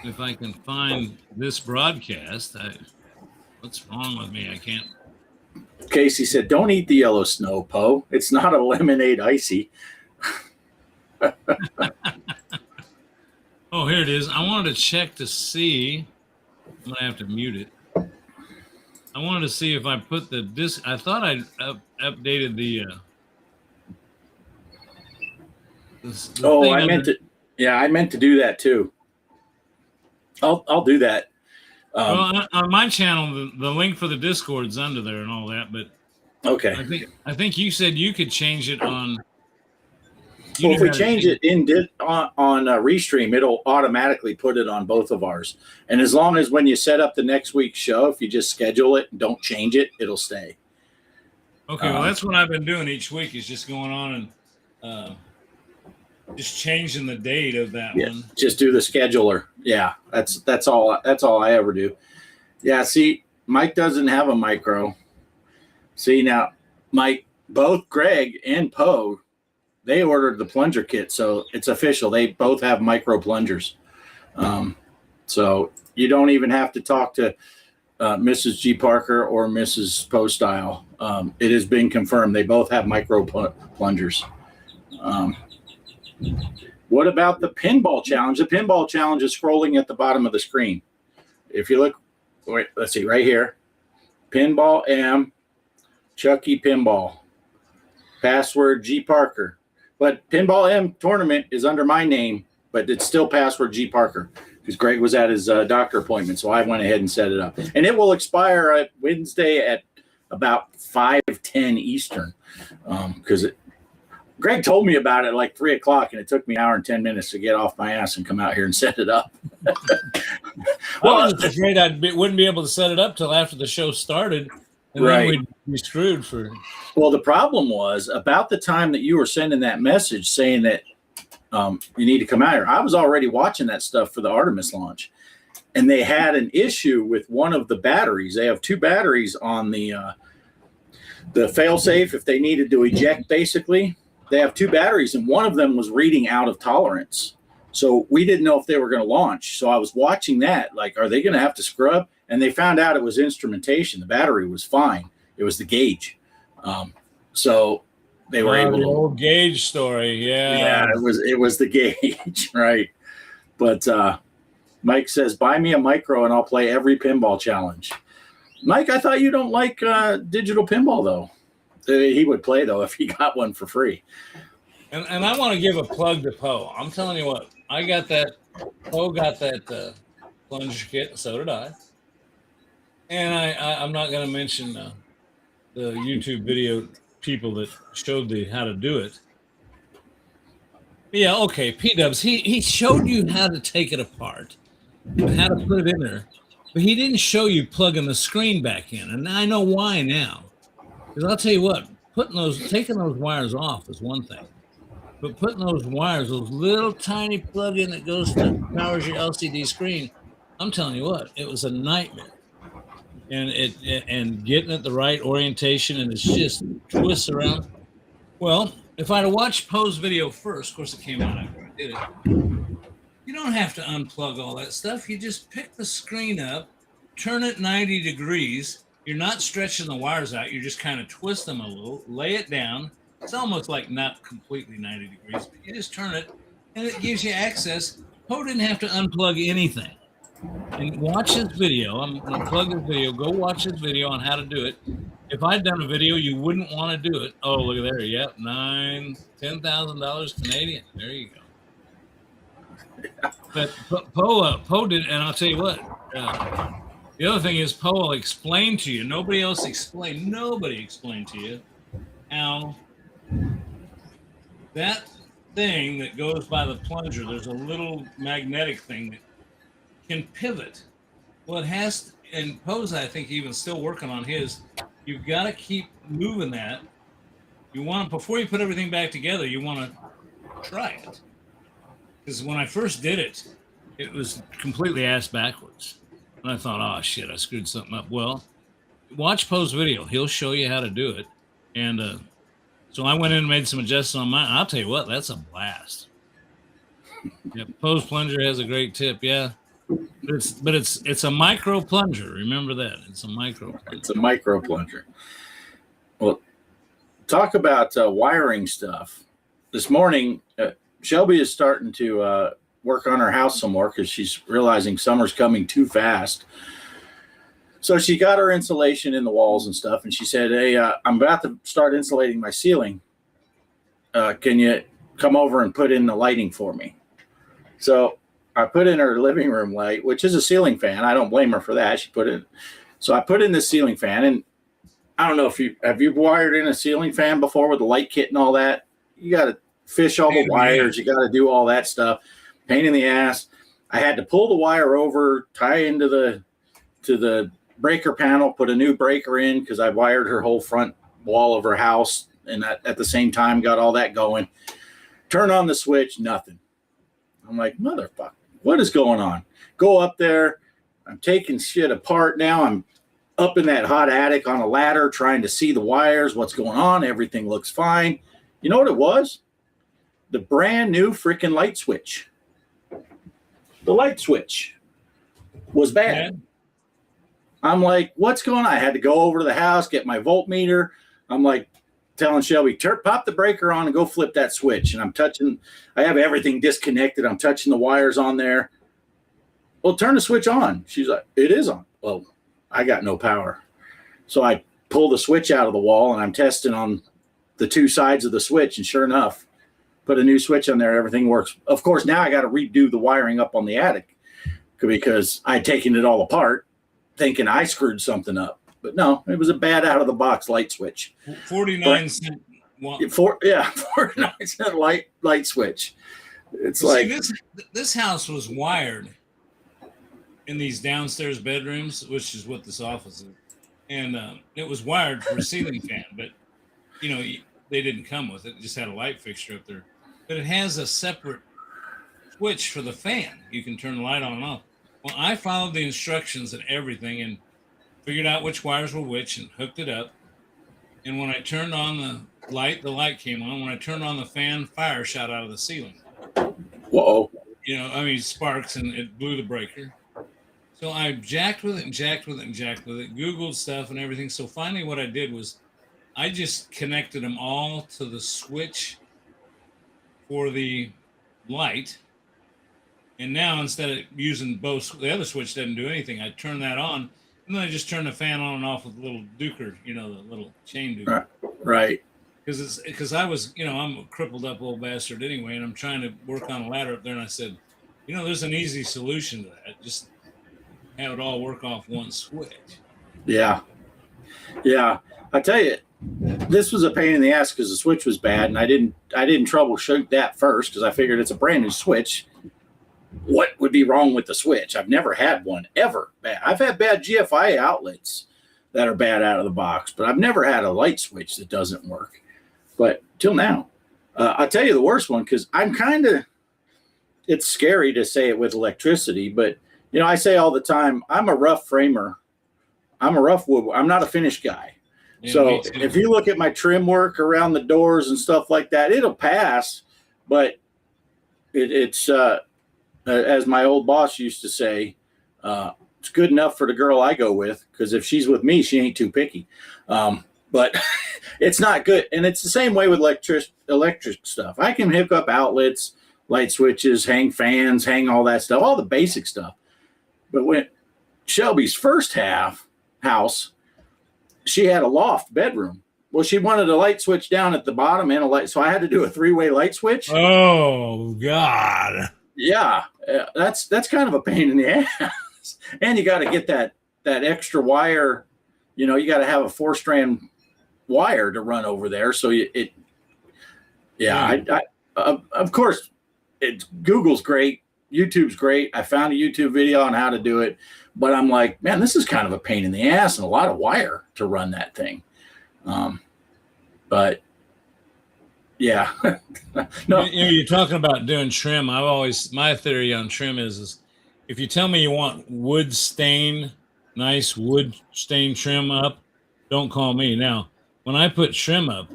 if I can find this broadcast. What's wrong with me? I can't. Casey said, "Don't eat the yellow snow, Poe. It's not a lemonade icy." Oh, here it is. I wanted to check to see. I'm gonna have to mute it. I wanted to see if I put the disc. I thought I updated the. I meant to. Yeah, I meant to do that too. I'll do that. Well, on my channel, the link for the Discord's under there and all that. But okay, I think you said you could change it on. Well, if we change it on Restream, it'll automatically put it on both of ours. And as long as when you set up the next week's show, if you just schedule it and don't change it, it'll stay. Okay, well, that's what I've been doing each week is just going on and just changing the date of that one. Just do the scheduler. Yeah, that's all I ever do. Yeah, see, Mike doesn't have a micro. See, now, Mike, both Greg and Poe, they ordered the plunger kit, so it's official. They both have micro plungers. So you don't even have to talk to Mrs. G. Parker or Mrs. Poestyle. It has been confirmed. They both have micro plungers. What about the pinball challenge? The pinball challenge is scrolling at the bottom of the screen. If you look, wait, let's see, right here. Pinball M, Chucky Pinball. Password G. Parker. But Pinball M tournament is under my name, but it's still password G. Parker because Greg was at his doctor appointment. So I went ahead and set it up. And it will expire at Wednesday at about 5:10 Eastern because Greg told me about it at like 3 o'clock, and it took me an hour and 10 minutes to get off my ass and come out here and set it up. Well, I was afraid wouldn't be able to set it up till after the show started. And then we'd be screwed for. Well, the problem was about the time that you were sending that message saying that you need to come out here. I was already watching that stuff for the Artemis launch, and they had an issue with one of the batteries. They have two batteries on the failsafe. If they needed to eject, basically, they have two batteries, and one of them was reading out of tolerance. So we didn't know if they were going to launch. So I was watching that, like, are they going to have to scrub? And they found out it was instrumentation. The battery was fine. It was the gauge. So they were able the to. Old gauge story, yeah. Yeah, it was the gauge, right? But Mike says, buy me a micro and I'll play every pinball challenge. Mike, I thought you don't like digital pinball, though. He would play, though, if he got one for free. And I want to give a plug to Poe. I'm telling you what, I got that. Poe got that plunger kit, and so did I. And I'm not going to mention the YouTube video people that showed how to do it. But yeah, okay, P-Dubs, he showed you how to take it apart and how to put it in there. But he didn't show you plugging the screen back in. And I know why now. Because I'll tell you what, taking those wires off is one thing. But putting those wires, those little tiny plug-in that powers your LCD screen, I'm telling you what, it was a nightmare. And getting it the right orientation, and it's just twists around. Well, if I'd have watched Poe's video first, of course it came out after I did it, you don't have to unplug all that stuff. You just pick the screen up, turn it 90 degrees. You're not stretching the wires out. You just kind of twist them a little, lay it down. It's almost like not completely 90 degrees, but you just turn it, and it gives you access. Poe didn't have to unplug anything. And watch his video. I'm going to plug his video. Go watch his video on how to do it. If I'd done a video, you wouldn't want to do it. Oh, look at there. Yep, $10,000 Canadian. There you go. But Poe did, and I'll tell you what. The other thing is Poe will explain to you. Nobody explained to you how that thing that goes by the plunger, there's a little magnetic thing that can pivot. Well, it has, and Poe's, I think, even still working on his. You've got to keep moving that. You want, before you put everything back together, you want to try it. Because when I first did it, it was completely ass backwards. And I thought, oh shit, I screwed something up. Well, watch Poe's video. He'll show you how to do it. And so I went in and made some adjustments on mine. I'll tell you what, that's a blast. Yeah, Poe's plunger has a great tip. Yeah. But it's a micro plunger. Remember that. It's a micro plunger. It's a micro plunger. Well, talk about wiring stuff. This morning, Shelby is starting to work on her house some more because she's realizing summer's coming too fast. So she got her insulation in the walls and stuff, and she said, hey, I'm about to start insulating my ceiling. Can you come over and put in the lighting for me? So I put in her living room light, which is a ceiling fan. I don't blame her for that. She put it. So I put in the ceiling fan, and I don't know if you wired in a ceiling fan before with the light kit and all that. You got to fish all the wires. You got to do all that stuff. Pain in the ass. I had to pull the wire over, tie into the breaker panel, put a new breaker in because I wired her whole front wall of her house, and at the same time got all that going. Turn on the switch, nothing. I'm like, motherfucker, what is going on? Go up there. I'm taking shit apart now. I'm up in that hot attic on a ladder trying to see the wires, what's going on. Everything looks fine. You know what it was? The brand new freaking light switch. The light switch was bad. I'm like, what's going on? I had to go over to the house, get my voltmeter. I'm like telling Shelby, pop the breaker on and go flip that switch. And I have everything disconnected. I'm touching the wires on there. Well, turn the switch on. She's like, it is on. Well, I got no power. So I pull the switch out of the wall and I'm testing on the two sides of the switch. And sure enough, put a new switch on there. Everything works. Of course, now I got to redo the wiring up on the attic because I'd taken it all apart thinking I screwed something up. But no, it was a bad out of the box light switch. 49 cent. 49 cent light switch. It's like this house was wired in these downstairs bedrooms, which is what this office is, and it was wired for a ceiling fan. But they didn't come with it; it just had a light fixture up there. But it has a separate switch for the fan. You can turn the light on and off. Well, I followed the instructions and everything, and figured out which wires were which, and hooked it up. And when I turned on the light came on. When I turned on the fan, fire shot out of the ceiling. Whoa. Sparks, and it blew the breaker. So I jacked with it, Googled stuff and everything. So finally what I did was I just connected them all to the switch for the light. And now instead of using both, the other switch doesn't do anything. I turn that on, and then I just turn the fan on and off with a little duker, the little chain duker. Right. Because I was, I'm a crippled up old bastard anyway, and I'm trying to work on a ladder up there. And I said, there's an easy solution to that. Just have it all work off one switch. Yeah. I tell you, this was a pain in the ass because the switch was bad, and I didn't troubleshoot that first because I figured it's a brand new switch. What would be wrong with the switch? I've never had one ever bad. I've had bad GFI outlets that are bad out of the box, but I've never had a light switch that doesn't work. But till now, I'll tell you the worst one because it's scary to say it with electricity, but I say all the time, I'm a rough framer. I'm a rough wood. I'm not a finished guy. Yeah, so if you look at my trim work around the doors and stuff like that, it'll pass, but it's as my old boss used to say, it's good enough for the girl I go with, because if she's with me, she ain't too picky. But it's not good. And it's the same way with electric stuff. I can hook up outlets, light switches, hang fans, hang all that stuff, all the basic stuff. But when Shelby's first house, she had a loft bedroom. Well, she wanted a light switch down at the bottom and a light. So I had to do a 3-way light switch. Oh, God. Yeah, that's kind of a pain in the ass. And you got to get that extra wire. You got to have a 4-strand wire to run over there. So of course, Google's great. YouTube's great. I found a YouTube video on how to do it. But I'm like, man, this is kind of a pain in the ass and a lot of wire to run that thing. But yeah, no. You're talking about doing trim. My theory on trim is if you tell me you want wood stain, nice wood stain trim up, don't call me. Now, when I put trim up,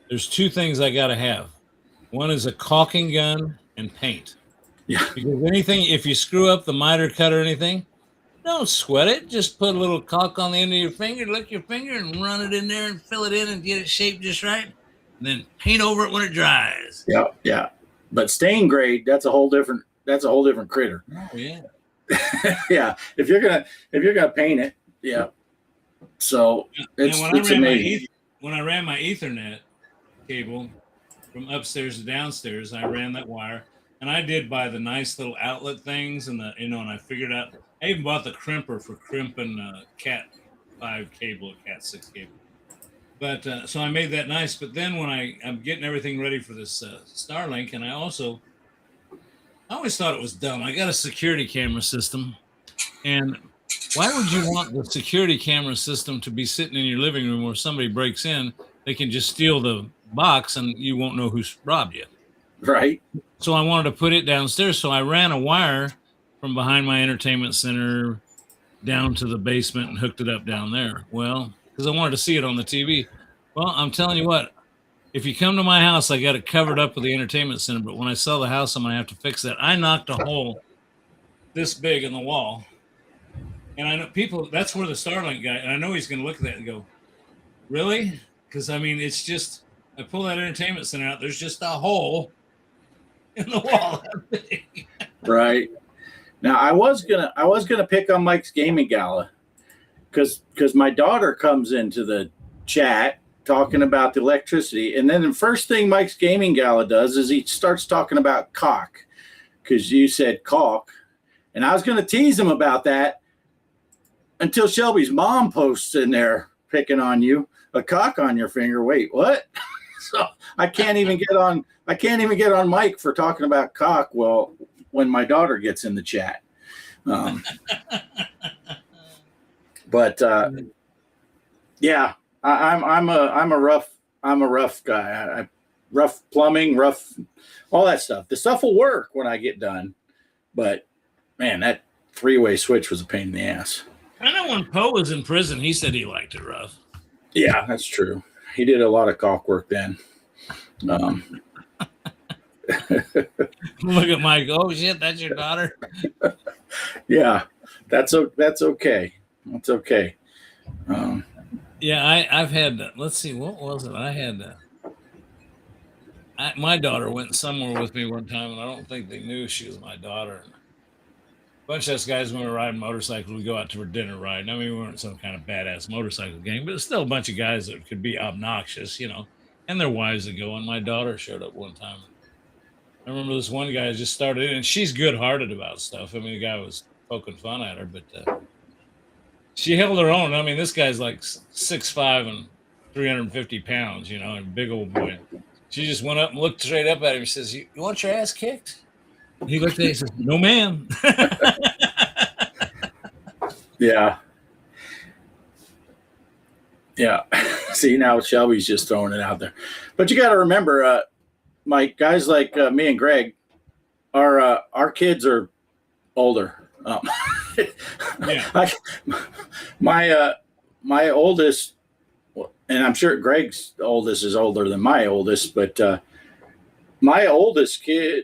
there's two things I got to have. One is a caulking gun and paint. Yeah. Because anything, if you screw up the miter cut or anything, don't sweat it. Just put a little caulk on the end of your finger, lick your finger, and run it in there and fill it in and get it shaped just right. And then paint over it when it dries. Yeah, yeah. But stain grade, that's a whole different critter. Oh yeah. Yeah. If you're gonna paint it, yeah. So it's amazing. When I ran my Ethernet cable from upstairs to downstairs, I ran that wire, and I did buy the nice little outlet things, and and I figured out. I even bought the crimper for crimping Cat 5 cable, Cat 6 cable. But so I made that nice. But then when I'm getting everything ready for this Starlink, and I always thought it was dumb. I got a security camera system, and why would you want the security camera system to be sitting in your living room where somebody breaks in, they can just steal the box and you won't know who's robbed you? Right. So I wanted to put it downstairs. So I ran a wire from behind my entertainment center down to the basement and hooked it up down there. Well, because I wanted to see it on the TV. Well, I'm telling you what, if you come to my house, I got it covered up with the entertainment center. But when I sell the house, I'm going to have to fix that. I knocked a hole this big in the wall. And I know people, that's where the Starlink guy, and I know he's going to look at that and go, really? Because, I mean, it's just, I pull that entertainment center out, there's just a hole in the wall. Right. Now, I was gonna pick on Mike's Gaming Gala because my daughter comes into the chat talking about the electricity, and then the first thing Mike's Gaming Gala does is he starts talking about cock because you said caulk, and I was going to tease him about that until Shelby's mom posts in there picking on you, a cock on your finger. Wait, what? So I can't even get on Mike for talking about cock. Well, when my daughter gets in the chat. But yeah, I'm a rough guy. Rough plumbing, rough, all that stuff. The stuff will work when I get done, but man, that 3-way switch was a pain in the ass. I know when Poe was in prison, he said he liked it rough. Yeah, that's true. He did a lot of caulk work then. Look at Mike. Oh shit, that's your daughter. Yeah, that's okay. That's okay. Yeah, I've had. Let's see, what was it? I had. My daughter went somewhere with me one time, and I don't think they knew she was my daughter. A bunch of us guys, when we were riding motorcycles, we go out to a dinner ride. I mean, we weren't some kind of badass motorcycle gang, but it's still a bunch of guys that could be obnoxious, and their wives that go. And my daughter showed up one time. I remember this one guy just started in, and she's good-hearted about stuff. I mean, the guy was poking fun at her, but she held her own. I mean, this guy's like 6'5" and 350 pounds, and a big old boy. She just went up and looked straight up at him and says, you want your ass kicked? And he looked at her and says, no, ma'am. Yeah. Yeah. See, now Shelby's just throwing it out there. But you got to remember, Mike, guys like me and Greg, our kids are older. Yeah. My oldest, and I'm sure Greg's oldest is older than my oldest, but my oldest kid,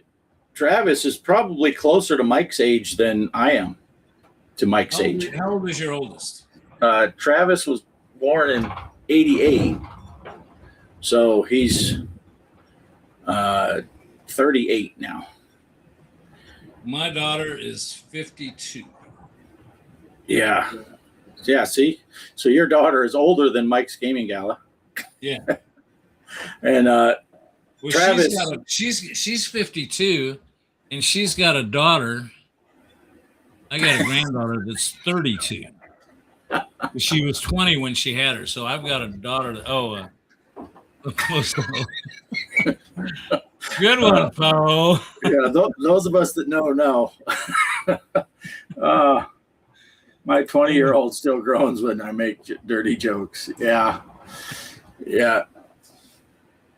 Travis, is probably closer to Mike's age than I am to Mike's age. How old is your oldest? Travis was born in 88, so he's 38 now. My daughter is 52. Yeah. Yeah, see? So your daughter is older than Mike's Gaming Gala. Yeah. And well, Travis, she's 52, and she's got a daughter. I got a granddaughter that's 32. She was 20 when she had her, so I've got a daughter that close to good one, Poe. Yeah, those of us that know. My 20-year-old still groans when I make dirty jokes. Yeah. Yeah.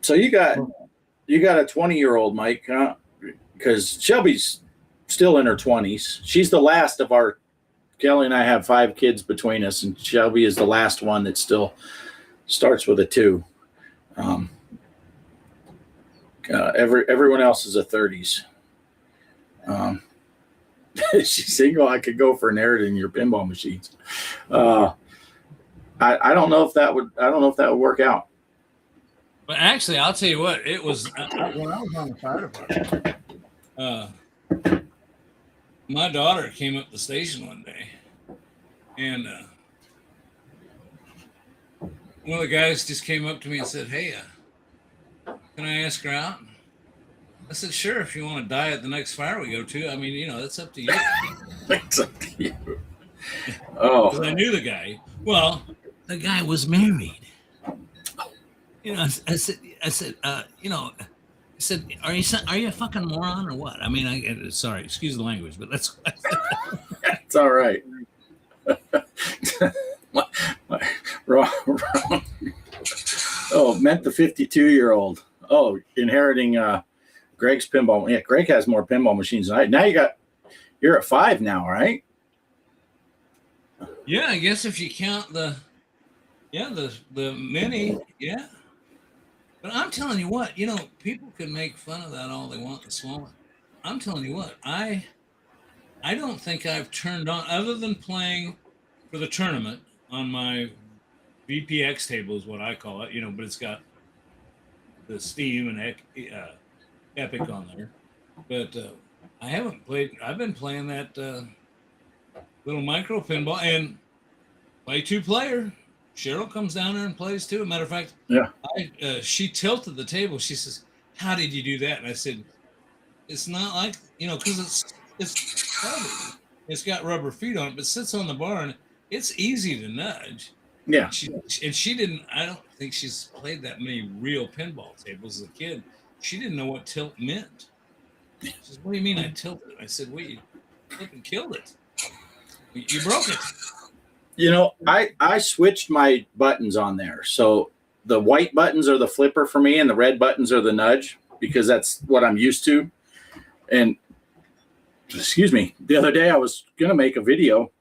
So you got a 20-year-old, Mike, huh? Because Shelby's still in her 20s. She's the last of our, Kelly and I have 5 kids between us, and Shelby is the last one that still starts with a 2. Everyone else is a 30s. She's single. I could go for inheriting your pinball machines. I don't know if that would work out. But actually, I'll tell you what, it was when I was on the fire department. My daughter came up the station one day, and one of the guys just came up to me and said, "Hey, can I ask her out?" I said, "Sure, if you want to die at the next fire we go to. I mean, that's up to you." It's up to you. Oh, because I knew the guy. Well, the guy was married. I said, I said, are you a fucking moron or what? I mean, sorry, excuse the language, but that's it's all right. Wrong. Oh, meant the 52-year-old. Oh, inheriting Greg's pinball. Yeah, Greg has more pinball machines than I. Now you're at 5 now, right? Yeah, I guess if you count the mini, yeah. But I'm telling you what, people can make fun of that all they want, the small. I'm telling you what, I don't think I've turned on, other than playing for the tournament on my VPX table is what I call it, but it's got the Steam and Epic on there. But I haven't played. I've been playing that little micro pinball and play 2-player. Cheryl comes down there and plays too. As a matter of fact, yeah. She tilted the table. She says, "How did you do that?" And I said, "It's not like because it's heavy. It's got rubber feet on it, but sits on the bar and it's easy to nudge." Yeah. She didn't. I don't think she's played that many real pinball tables as a kid. She didn't know what tilt meant. She says, "What do you mean I tilted it?" I said, "Well, you flipping killed it. You broke it." I switched my buttons on there. So the white buttons are the flipper for me and the red buttons are the nudge because that's what I'm used to. And excuse me, the other day I was going to make a video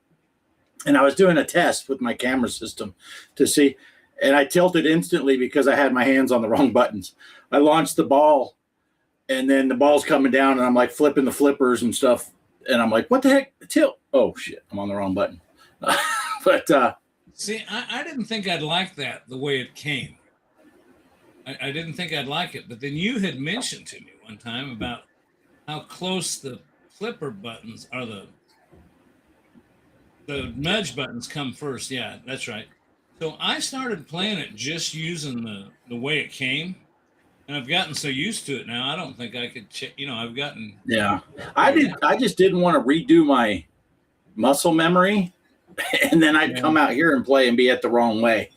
and I was doing a test with my camera system to see, and I tilted instantly because I had my hands on the wrong buttons. I launched the ball and then the ball's coming down and I'm like flipping the flippers and stuff. And I'm like, what the heck? Tilt. Oh shit. I'm on the wrong button. But see, I didn't think I'd like that the way it came. I didn't think I'd like it. But then you had mentioned to me one time about how close the flipper buttons are. The nudge buttons come first. Yeah, that's right. So I started playing it just using the way it came. And I've gotten so used to it now, I don't think I could I've gotten. Yeah. I just didn't want to redo my muscle memory. And then I'd come out here and play and be at the wrong way.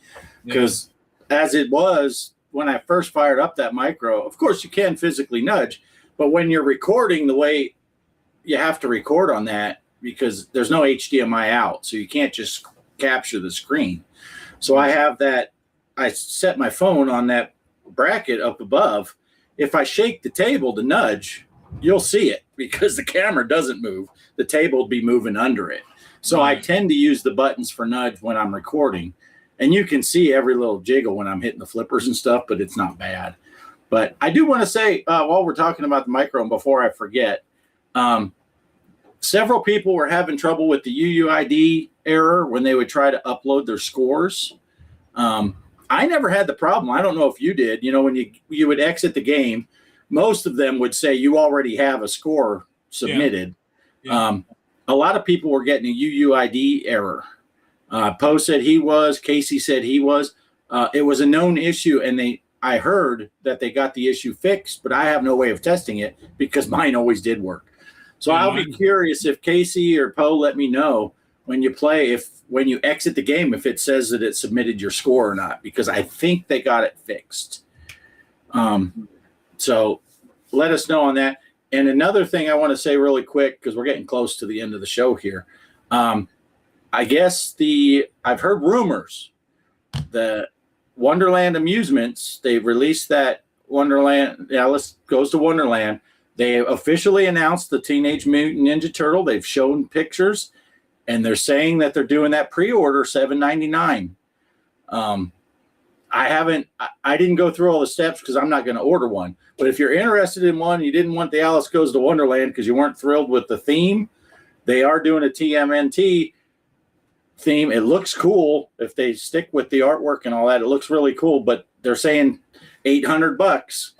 Because as it was, when I first fired up that micro, of course you can physically nudge, but when you're recording the way you have to record on that, because there's no HDMI out, so you can't just capture the screen. So I have that, I set my phone on that bracket up above. If I shake the table to nudge, you'll see it because the camera doesn't move. The table will be moving under it. So I tend to use the buttons for nudge when I'm recording, and you can see every little jiggle when I'm hitting the flippers and stuff, but it's not bad. But I do want to say, while we're talking about the micro, and before I forget, several people were having trouble with the UUID error when they would try to upload their scores. I never had the problem. I don't know if you did. When you would exit the game, most of them would say you already have a score submitted. Yeah. A lot of people were getting a UUID error. Poe said he was. Casey said he was. It was a known issue, and I heard that they got the issue fixed, but I have no way of testing it because mine always did work. So I'll be curious if Casey or Poe let me know when you play, when you exit the game, if it says that it submitted your score or not, because I think they got it fixed. So let us know on that. And another thing I want to say really quick, because we're getting close to the end of the show here. I guess I've heard rumors that Wonderland Amusements, they've released that Wonderland. Yeah, goes to Wonderland. They officially announced the Teenage Mutant Ninja Turtle. They've shown pictures, and they're saying that they're doing that pre-order $7.99. I didn't go through all the steps because I'm not going to order one. But if you're interested in one, you didn't want the Alice Goes to Wonderland because you weren't thrilled with the theme, they are doing a TMNT theme. It looks cool if they stick with the artwork and all that. It looks really cool, but they're saying $800.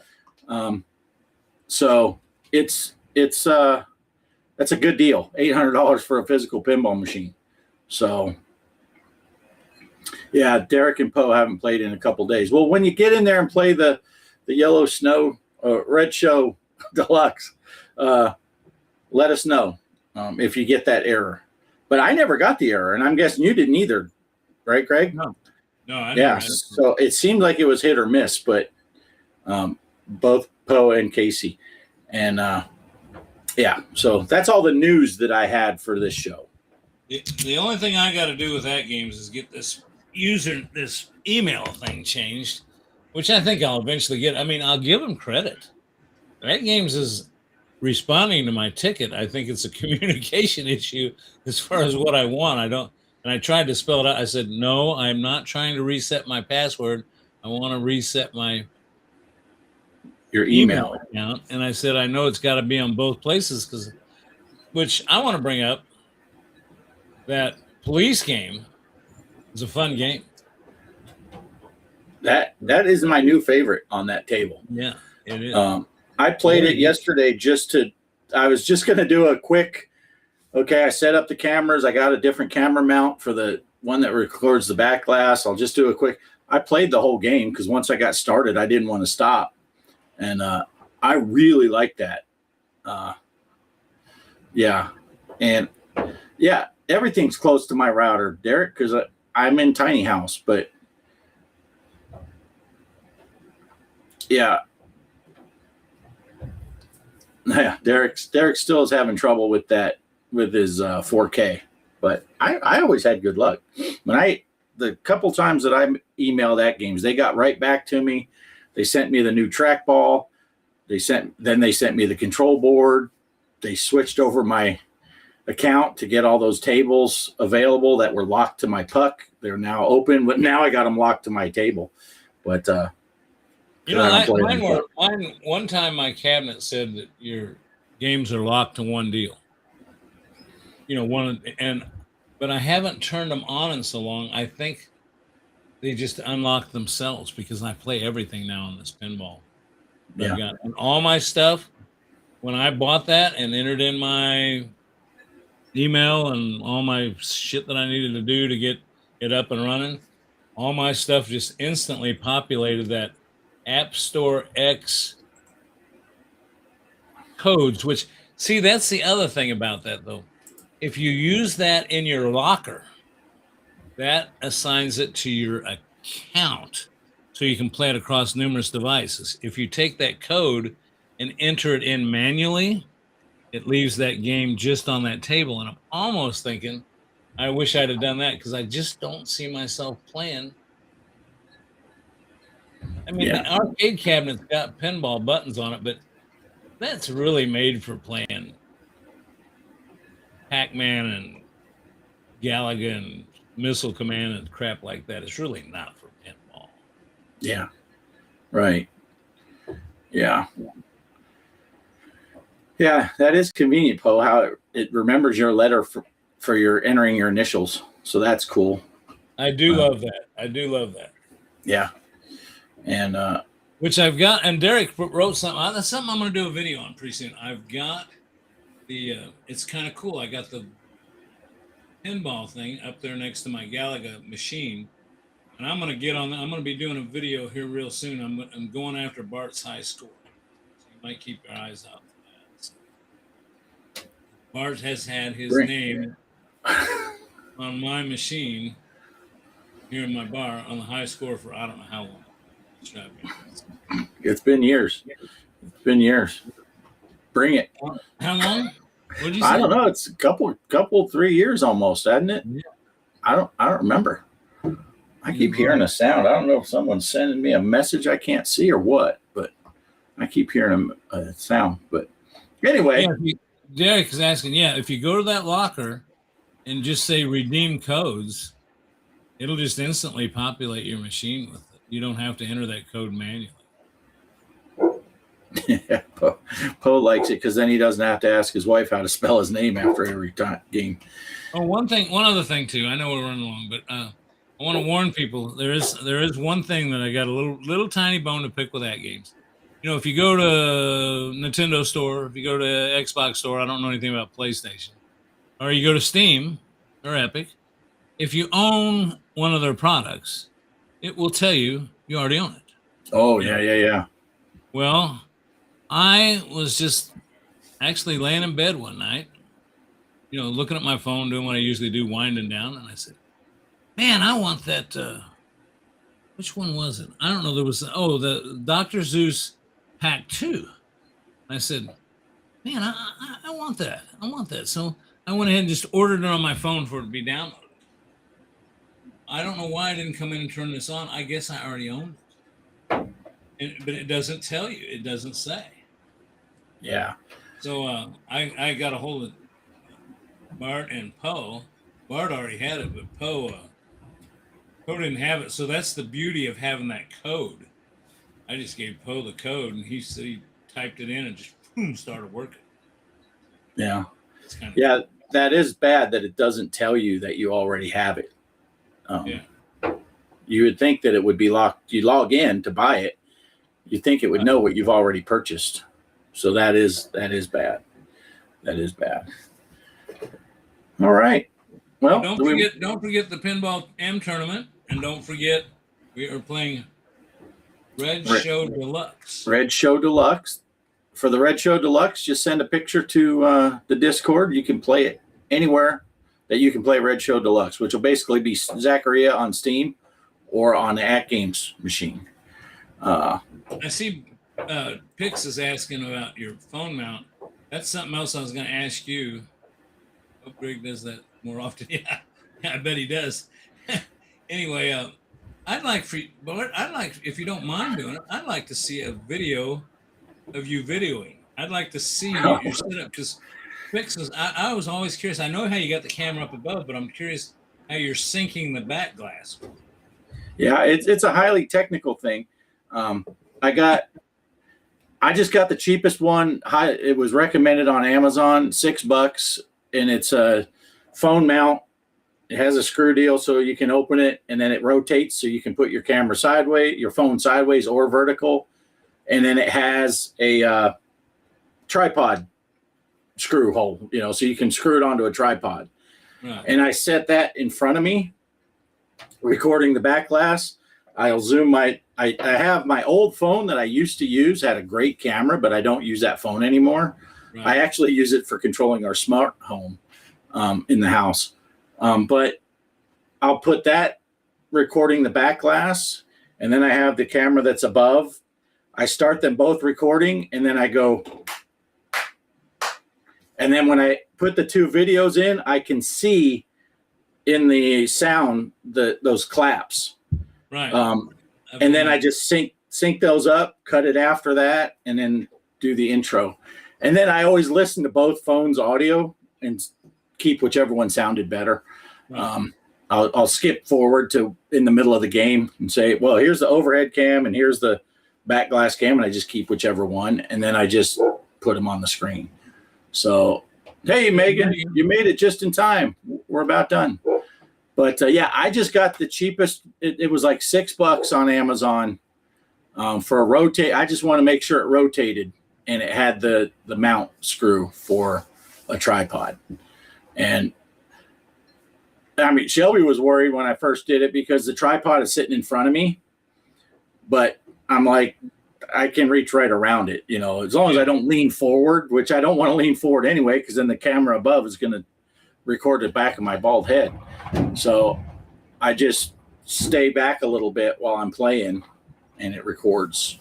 So that's a good deal. $800 for a physical pinball machine. So yeah, Derek and Poe haven't played in a couple days. Well, when you get in there and play the Yellow Snow Red Show Deluxe, let us know if you get that error. But I never got the error, and I'm guessing you didn't either, right, Greg? No, I yeah. never. So it seemed like it was hit or miss, but both Poe and Casey, and yeah. So that's all the news that I had for this show. The only thing I got to do with that games is get this email thing changed, which I think I'll eventually get. I mean, I'll give them credit. That games is responding to my ticket. I think it's a communication issue as far as what I want. And I tried to spell it out. I said, no, I'm not trying to reset my password. I want to reset your email account. And I said, I know it's got to be on both places which I want to bring up. That police game is a fun game. That is my new favorite on that table. Yeah, it is. I played it yesterday I was just going to do a quick, I set up the cameras. I got a different camera mount for the one that records the back glass. I'll just do a quick, I played the whole game because once I got started, I didn't want to stop. And I really like that. Yeah. And yeah, everything's close to my router, Derek, because I'm in tiny house, but yeah. Yeah, Derek still is having trouble with that, with his 4K, but I always had good luck. The couple times that I emailed that games, they got right back to me. They sent me the new trackball. Then they sent me the control board. They switched over my account to get all those tables available that were locked to my puck. They're now open, but now I got them locked to my table. But one time my cabinet said that your games are locked to one deal. But I haven't turned them on in so long. I think they just unlock themselves because I play everything now on this pinball. Yeah. I've got all my stuff. When I bought that and entered in my email and all my shit that I needed to do to get it up and running, all my stuff just instantly populated that App Store X codes, which, see, that's the other thing about that, though. If you use that in your locker, that assigns it to your account so you can play it across numerous devices. If you take that code and enter it in manually, it leaves that game just on that table. And I'm almost thinking, I wish I'd have done that because I just don't see myself playing. I mean, The arcade cabinet's got pinball buttons on it, but that's really made for playing Pac-Man and Galaga and Missile Command and crap like that. It's really not for pinball. Yeah. Right. Yeah. Yeah, that is convenient, Poe, how it remembers your letter for your entering your initials. So that's cool. I do love that. Yeah. And which I've got, and Derek wrote something. That's something I'm going to do a video on pretty soon. I've got it's kind of cool. I got the pinball thing up there next to my Galaga machine, and I'm going to get on. I'm going to be doing a video here real soon. I'm going after Bart's high score, so you might keep your eyes out for that. Bart has had his name on my machine here in my bar on the high score for I don't know how long. It's been years. Bring it. How long? What'd you say? I don't know. It's a couple 3 years almost, hasn't it? Yeah. I don't remember. I keep hearing a sound. I don't know if someone's sending me a message I can't see or what, but I keep hearing a sound. But Anyway, Derek is asking, if you go to that locker and just say redeem codes, it'll just instantly populate your machine with it. You don't have to enter that code manually. Yeah, Poe likes it because then he doesn't have to ask his wife how to spell his name after every game. Oh, one other thing too. I know we're running along, but I want to warn people. There is one thing that I got a little tiny bone to pick with that games. You know, if you go to Nintendo store, if you go to Xbox store, I don't know anything about PlayStation, or you go to Steam or Epic, if you own one of their products, it will tell you already own it. Oh, yeah. Well, I was just actually laying in bed one night, you know, looking at my phone, doing what I usually do, winding down, and I said, man, I want that. Which one was it? I don't know. There was, the Dr. Zeus Pack 2. I said, man, I want that. I want that. So I went ahead and just ordered it on my phone for it to be downloaded. I don't know why I didn't come in and turn this on. I guess I already owned it. But it doesn't tell you. It doesn't say. Yeah. So I got a hold of Bart and Poe. Bart already had it, but Poe didn't have it. So that's the beauty of having that code. I just gave Poe the code, and he said he typed it in and just boom, started working. Yeah. Yeah, that is bad that it doesn't tell you that you already have it. You would think that it would be locked. You log in to buy it. You think it would know what you've already purchased. So that is bad. That is bad. All right. Well, don't forget the Pinball M tournament, and don't forget we are playing Red Show Deluxe. Red Show Deluxe. For the Red Show Deluxe, just send a picture to the Discord. You can play it anywhere that you can play Red Show Deluxe, which will basically be Zaccaria on Steam or on the At Games machine. I see Pix is asking about your phone mount. That's something else I was going to ask you. Hope Greg does that more often. Yeah, I bet he does. Anyway, I'd like, if you don't mind doing it, I'd like to see a video of you videoing. I'd like to see your setup, because Pix is, I was always curious. I know how you got the camera up above, but I'm curious how you're syncing the back glass. Yeah, it's a highly technical thing. I just got the cheapest one. It was recommended on Amazon, $6, and it's a phone mount. It has a screw deal so you can open it, and then it rotates so you can put your camera sideways, your phone sideways or vertical. And then it has a tripod screw hole, you know, so you can screw it onto a tripod. Right. And I set that in front of me, recording the back glass. I'll zoom I have my old phone that I used to use, had a great camera, but I don't use that phone anymore. Right. I actually use it for controlling our smart home in the house. But I'll put that recording the back glass, and then I have the camera that's above. I start them both recording, and then I go. And then when I put the two videos in, I can see in the sound those claps. Right. And then I just sync those up, cut it after that, and then do the intro. And then I always listen to both phones' audio and keep whichever one sounded better. Right. I'll skip forward to in the middle of the game and say, well, here's the overhead cam and here's the back glass cam, and I just keep whichever one, and then I just put them on the screen. So, hey, Megan, you made it just in time. We're about done. But yeah, I just got the cheapest. It was like $6 on Amazon for a rotate. I just want to make sure it rotated, and it had the mount screw for a tripod. And I mean, Shelby was worried when I first did it because the tripod is sitting in front of me, but I'm like, I can reach right around it, you know, as long as I don't lean forward, which I don't want to lean forward anyway, because then the camera above is going to record the back of my bald head. So I just stay back a little bit while I'm playing, and it records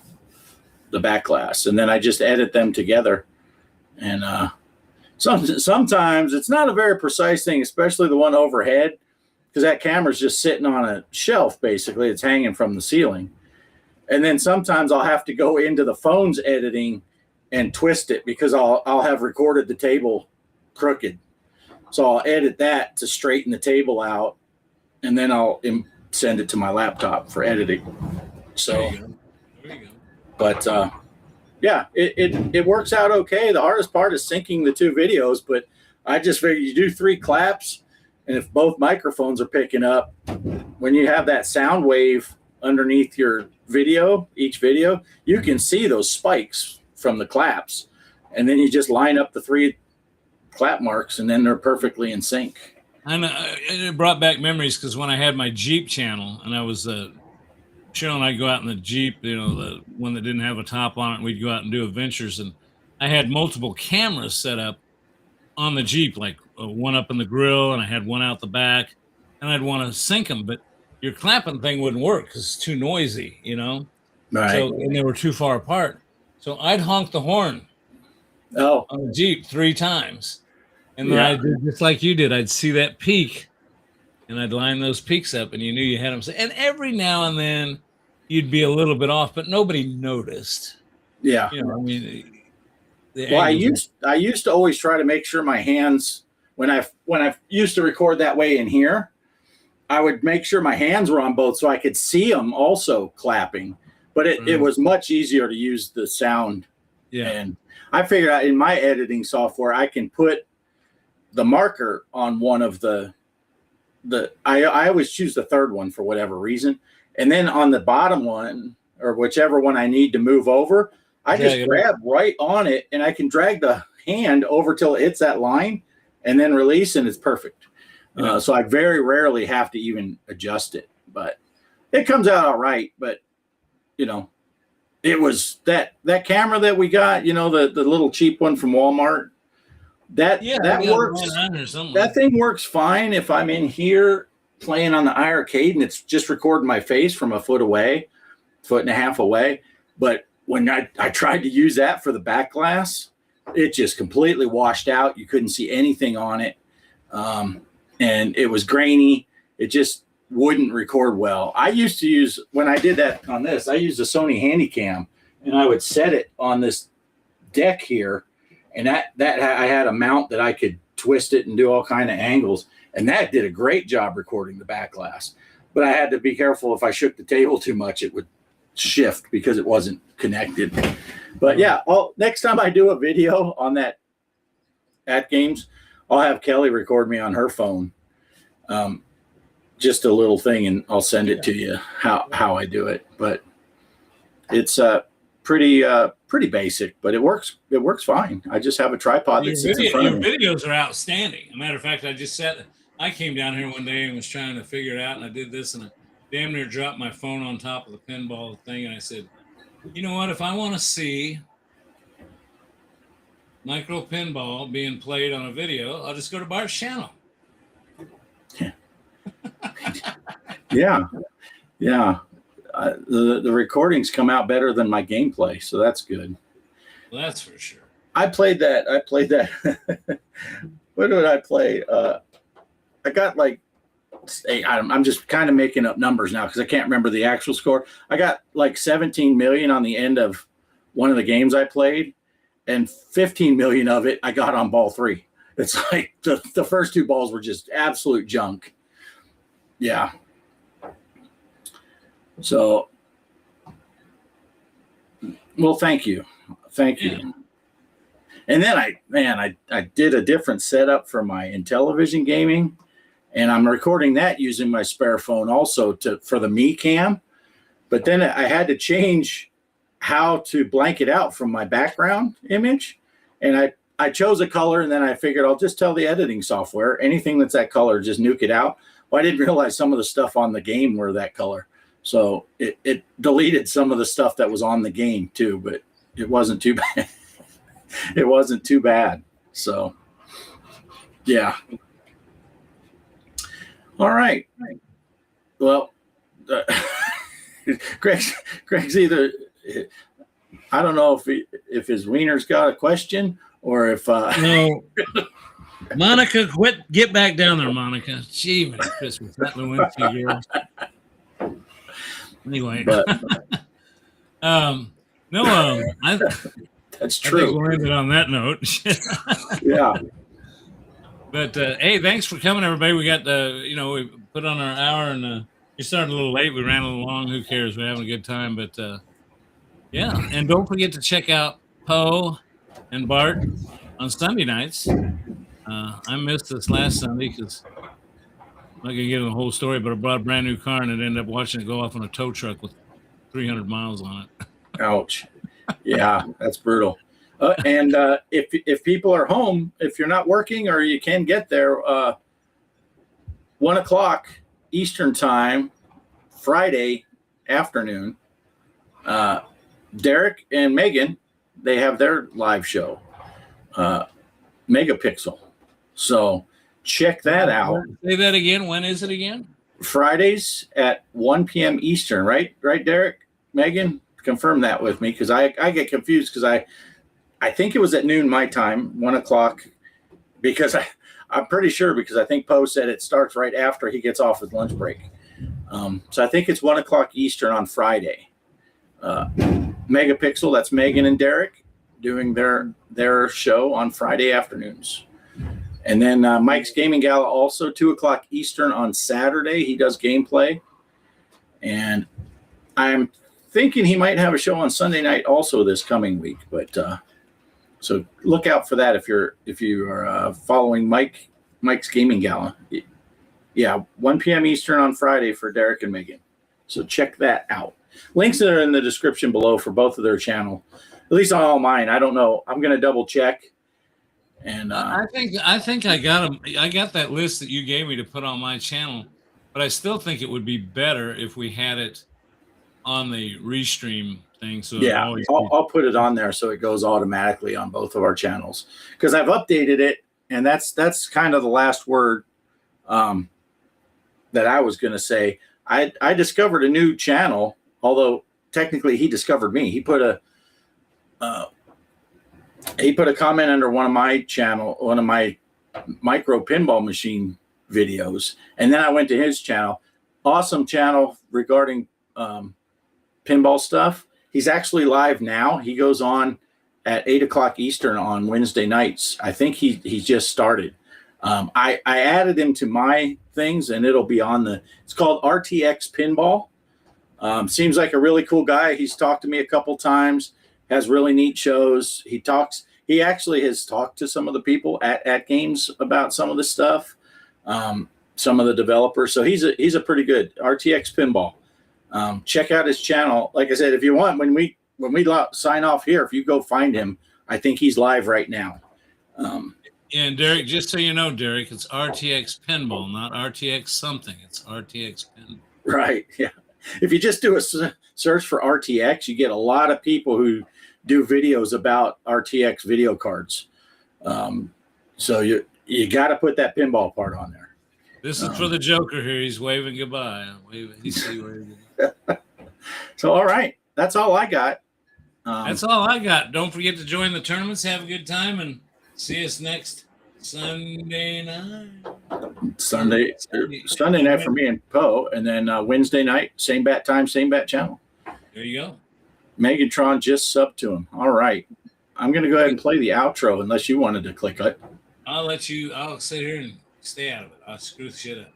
the back glass. And then I just edit them together. And sometimes it's not a very precise thing, especially the one overhead, because that camera's just sitting on a shelf, basically. It's hanging from the ceiling. And then sometimes I'll have to go into the phone's editing and twist it because I'll have recorded the table crooked. So I'll edit that to straighten the table out, and then I'll send it to my laptop for editing. So, there you go. But yeah, it works out okay. The hardest part is syncing the two videos, but I just figure you do 3 claps, and if both microphones are picking up, when you have that sound wave underneath your video, each video, you can see those spikes from the claps, and then you just line up the 3 clap marks, and then they're perfectly in sync. And it brought back memories because when I had my Jeep channel and I was Cheryl and I'd go out in the Jeep, the one that didn't have a top on it, and we'd go out and do adventures, and I had multiple cameras set up on the Jeep, like one up in the grill, and I had one out the back, and I'd want to sync them, but your clapping thing wouldn't work because it's too noisy, Right. So, and they were too far apart. So I'd honk the horn on the Jeep 3 times. And then I did just like you did. I'd see that peak, and I'd line those peaks up, and you knew you had them. And every now and then, you'd be a little bit off, but nobody noticed. Yeah. I used to always try to make sure my hands, when I used to record that way in here, I would make sure my hands were on both so I could see them also clapping. But it was much easier to use the sound. Yeah. And I figured out in my editing software, I can put the marker on one of I always choose the third one for whatever reason. And then on the bottom one, or whichever one I need to move over, I just grab right on it, and I can drag the hand over till it hits that line and then release, and it's perfect. Yeah. So I very rarely have to even adjust it, but it comes out all right. But, it was that camera that we got, the little cheap one from Walmart. That works. That thing works fine if I'm in here playing on the iArcade and it's just recording my face from a foot away, 1.5 feet away. But when I tried to use that for the back glass, it just completely washed out. You couldn't see anything on it. And it was grainy. It just wouldn't record well. I used to use, when I did that on this, I used a Sony Handycam, and I would set it on this deck here. And that I had a mount that I could twist it and do all kind of angles. And that did a great job recording the back glass. But I had to be careful if I shook the table too much, it would shift because it wasn't connected. But yeah, next time I do a video on that at games, I'll have Kelly record me on her phone. Just a little thing, and I'll send it to you how I do it. But it's pretty basic, but it works fine. I just have a tripod that sits in front of me. Your videos are outstanding. As a matter of fact, I came down here one day and was trying to figure it out, and I did this, and I damn near dropped my phone on top of the pinball thing, and I said, you know what, if I want to see micro pinball being played on a video, I'll just go to Bart's channel. Yeah. The recordings come out better than my gameplay, so that's good. Well, that's for sure. I played that. What did I play? I got like, I'm just kind of making up numbers now because I can't remember the actual score. I got like 17 million on the end of one of the games I played, and 15 million of it I got on ball 3. It's like the first 2 balls were just absolute junk. Yeah. So, well, thank you. And then I did a different setup for my Intellivision gaming, and I'm recording that using my spare phone also for the Me Cam. But then I had to change how to blank it out from my background image, and I chose a color, and then I figured I'll just tell the editing software anything that's that color, just nuke it out. Well, I didn't realize some of the stuff on the game were that color. So it deleted some of the stuff that was on the game too, but it wasn't too bad. It wasn't too bad. So, yeah. All right. Well, Greg's either, I don't know if his wiener's got a question or if no. Monica, get back down there, Monica. Gee, Merry Christmas. That went to yours. Anyway, That's I think true. we'll end it on that note. Yeah. But hey, thanks for coming, everybody. We got we put on our hour, and we started a little late. We ran a little long. Who cares? We're having a good time. But yeah, and don't forget to check out Poe and Bart on Sunday nights. I missed this last Sunday because I'm not gonna get into the whole story, but I brought a brand new car and it ended up watching it go off on a tow truck with 300 miles on it. Ouch. Yeah, that's brutal. And if people are home, if you're not working or you can get there, 1 o'clock Eastern time, Friday afternoon, Derek and Megan, they have their live show, Megapixel. So check that out. Say that again. When is it again? Fridays at 1 p.m. Eastern, right? Right, Derek? Megan, confirm that with me, because I get confused because I think it was at noon my time, 1 o'clock, because I'm pretty sure, because I think Poe said it starts right after he gets off his lunch break. So I think it's 1 o'clock Eastern on Friday. Megapixel, that's Megan and Derek doing their show on Friday afternoons. And then Mike's Gaming Gala also 2 o'clock Eastern on Saturday. He does gameplay. And I'm thinking he might have a show on Sunday night also this coming week. But so look out for that if you are following Mike's Gaming Gala. Yeah, 1 p.m. Eastern on Friday for Derek and Megan. So check that out. Links are in the description below for both of their channel. At least on all mine. I don't know. I'm going to double check. And I think I got them. I got that list that you gave me to put on my channel, but I still think it would be better if we had it on the restream thing. So yeah, I'll put it on there so it goes automatically on both of our channels, because I've updated it, and that's kind of the last word that I was going to say. I discovered a new channel, although technically he discovered me. He put a comment under one of my micro pinball machine videos, and then I went to his channel. Awesome channel regarding pinball stuff. He's actually live now. He goes on at 8 o'clock Eastern on Wednesday nights. I think he just started. I added him to my things, and it'll be on it's called RTX Pinball. Seems like a really cool guy. He's talked to me a couple times, has really neat shows. He actually has talked to some of the people at games about some of the stuff, some of the developers. So he's a pretty good RTX Pinball. Check out his channel. Like I said, if you want, when we sign off here, if you go find him, I think he's live right now. And Derek, just so you know, Derek, it's RTX Pinball, not RTX something. It's RTX Pinball. Right. Yeah. If you just do a search for RTX, you get a lot of people who do videos about RTX video cards. So you got to put that pinball part on there. This is for the Joker here. He's waving goodbye. He's waving. So, all right. That's all I got. That's all I got. Don't forget to join the tournaments. Have a good time, and see us next Sunday night. Sunday night for me and Poe, and then Wednesday night, same bat time, same bat channel. There you go. Megantron just subbed to him. All right. I'm going to go ahead and play the outro unless you wanted to click it. I'll sit here and stay out of it. I'll screw the shit up.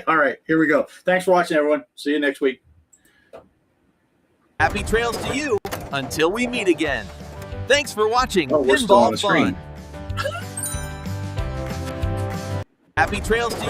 All right. Here we go. Thanks for watching, everyone. See you next week. Happy trails to you until we meet again. Thanks for watching we're still on the screen. Happy trails to you.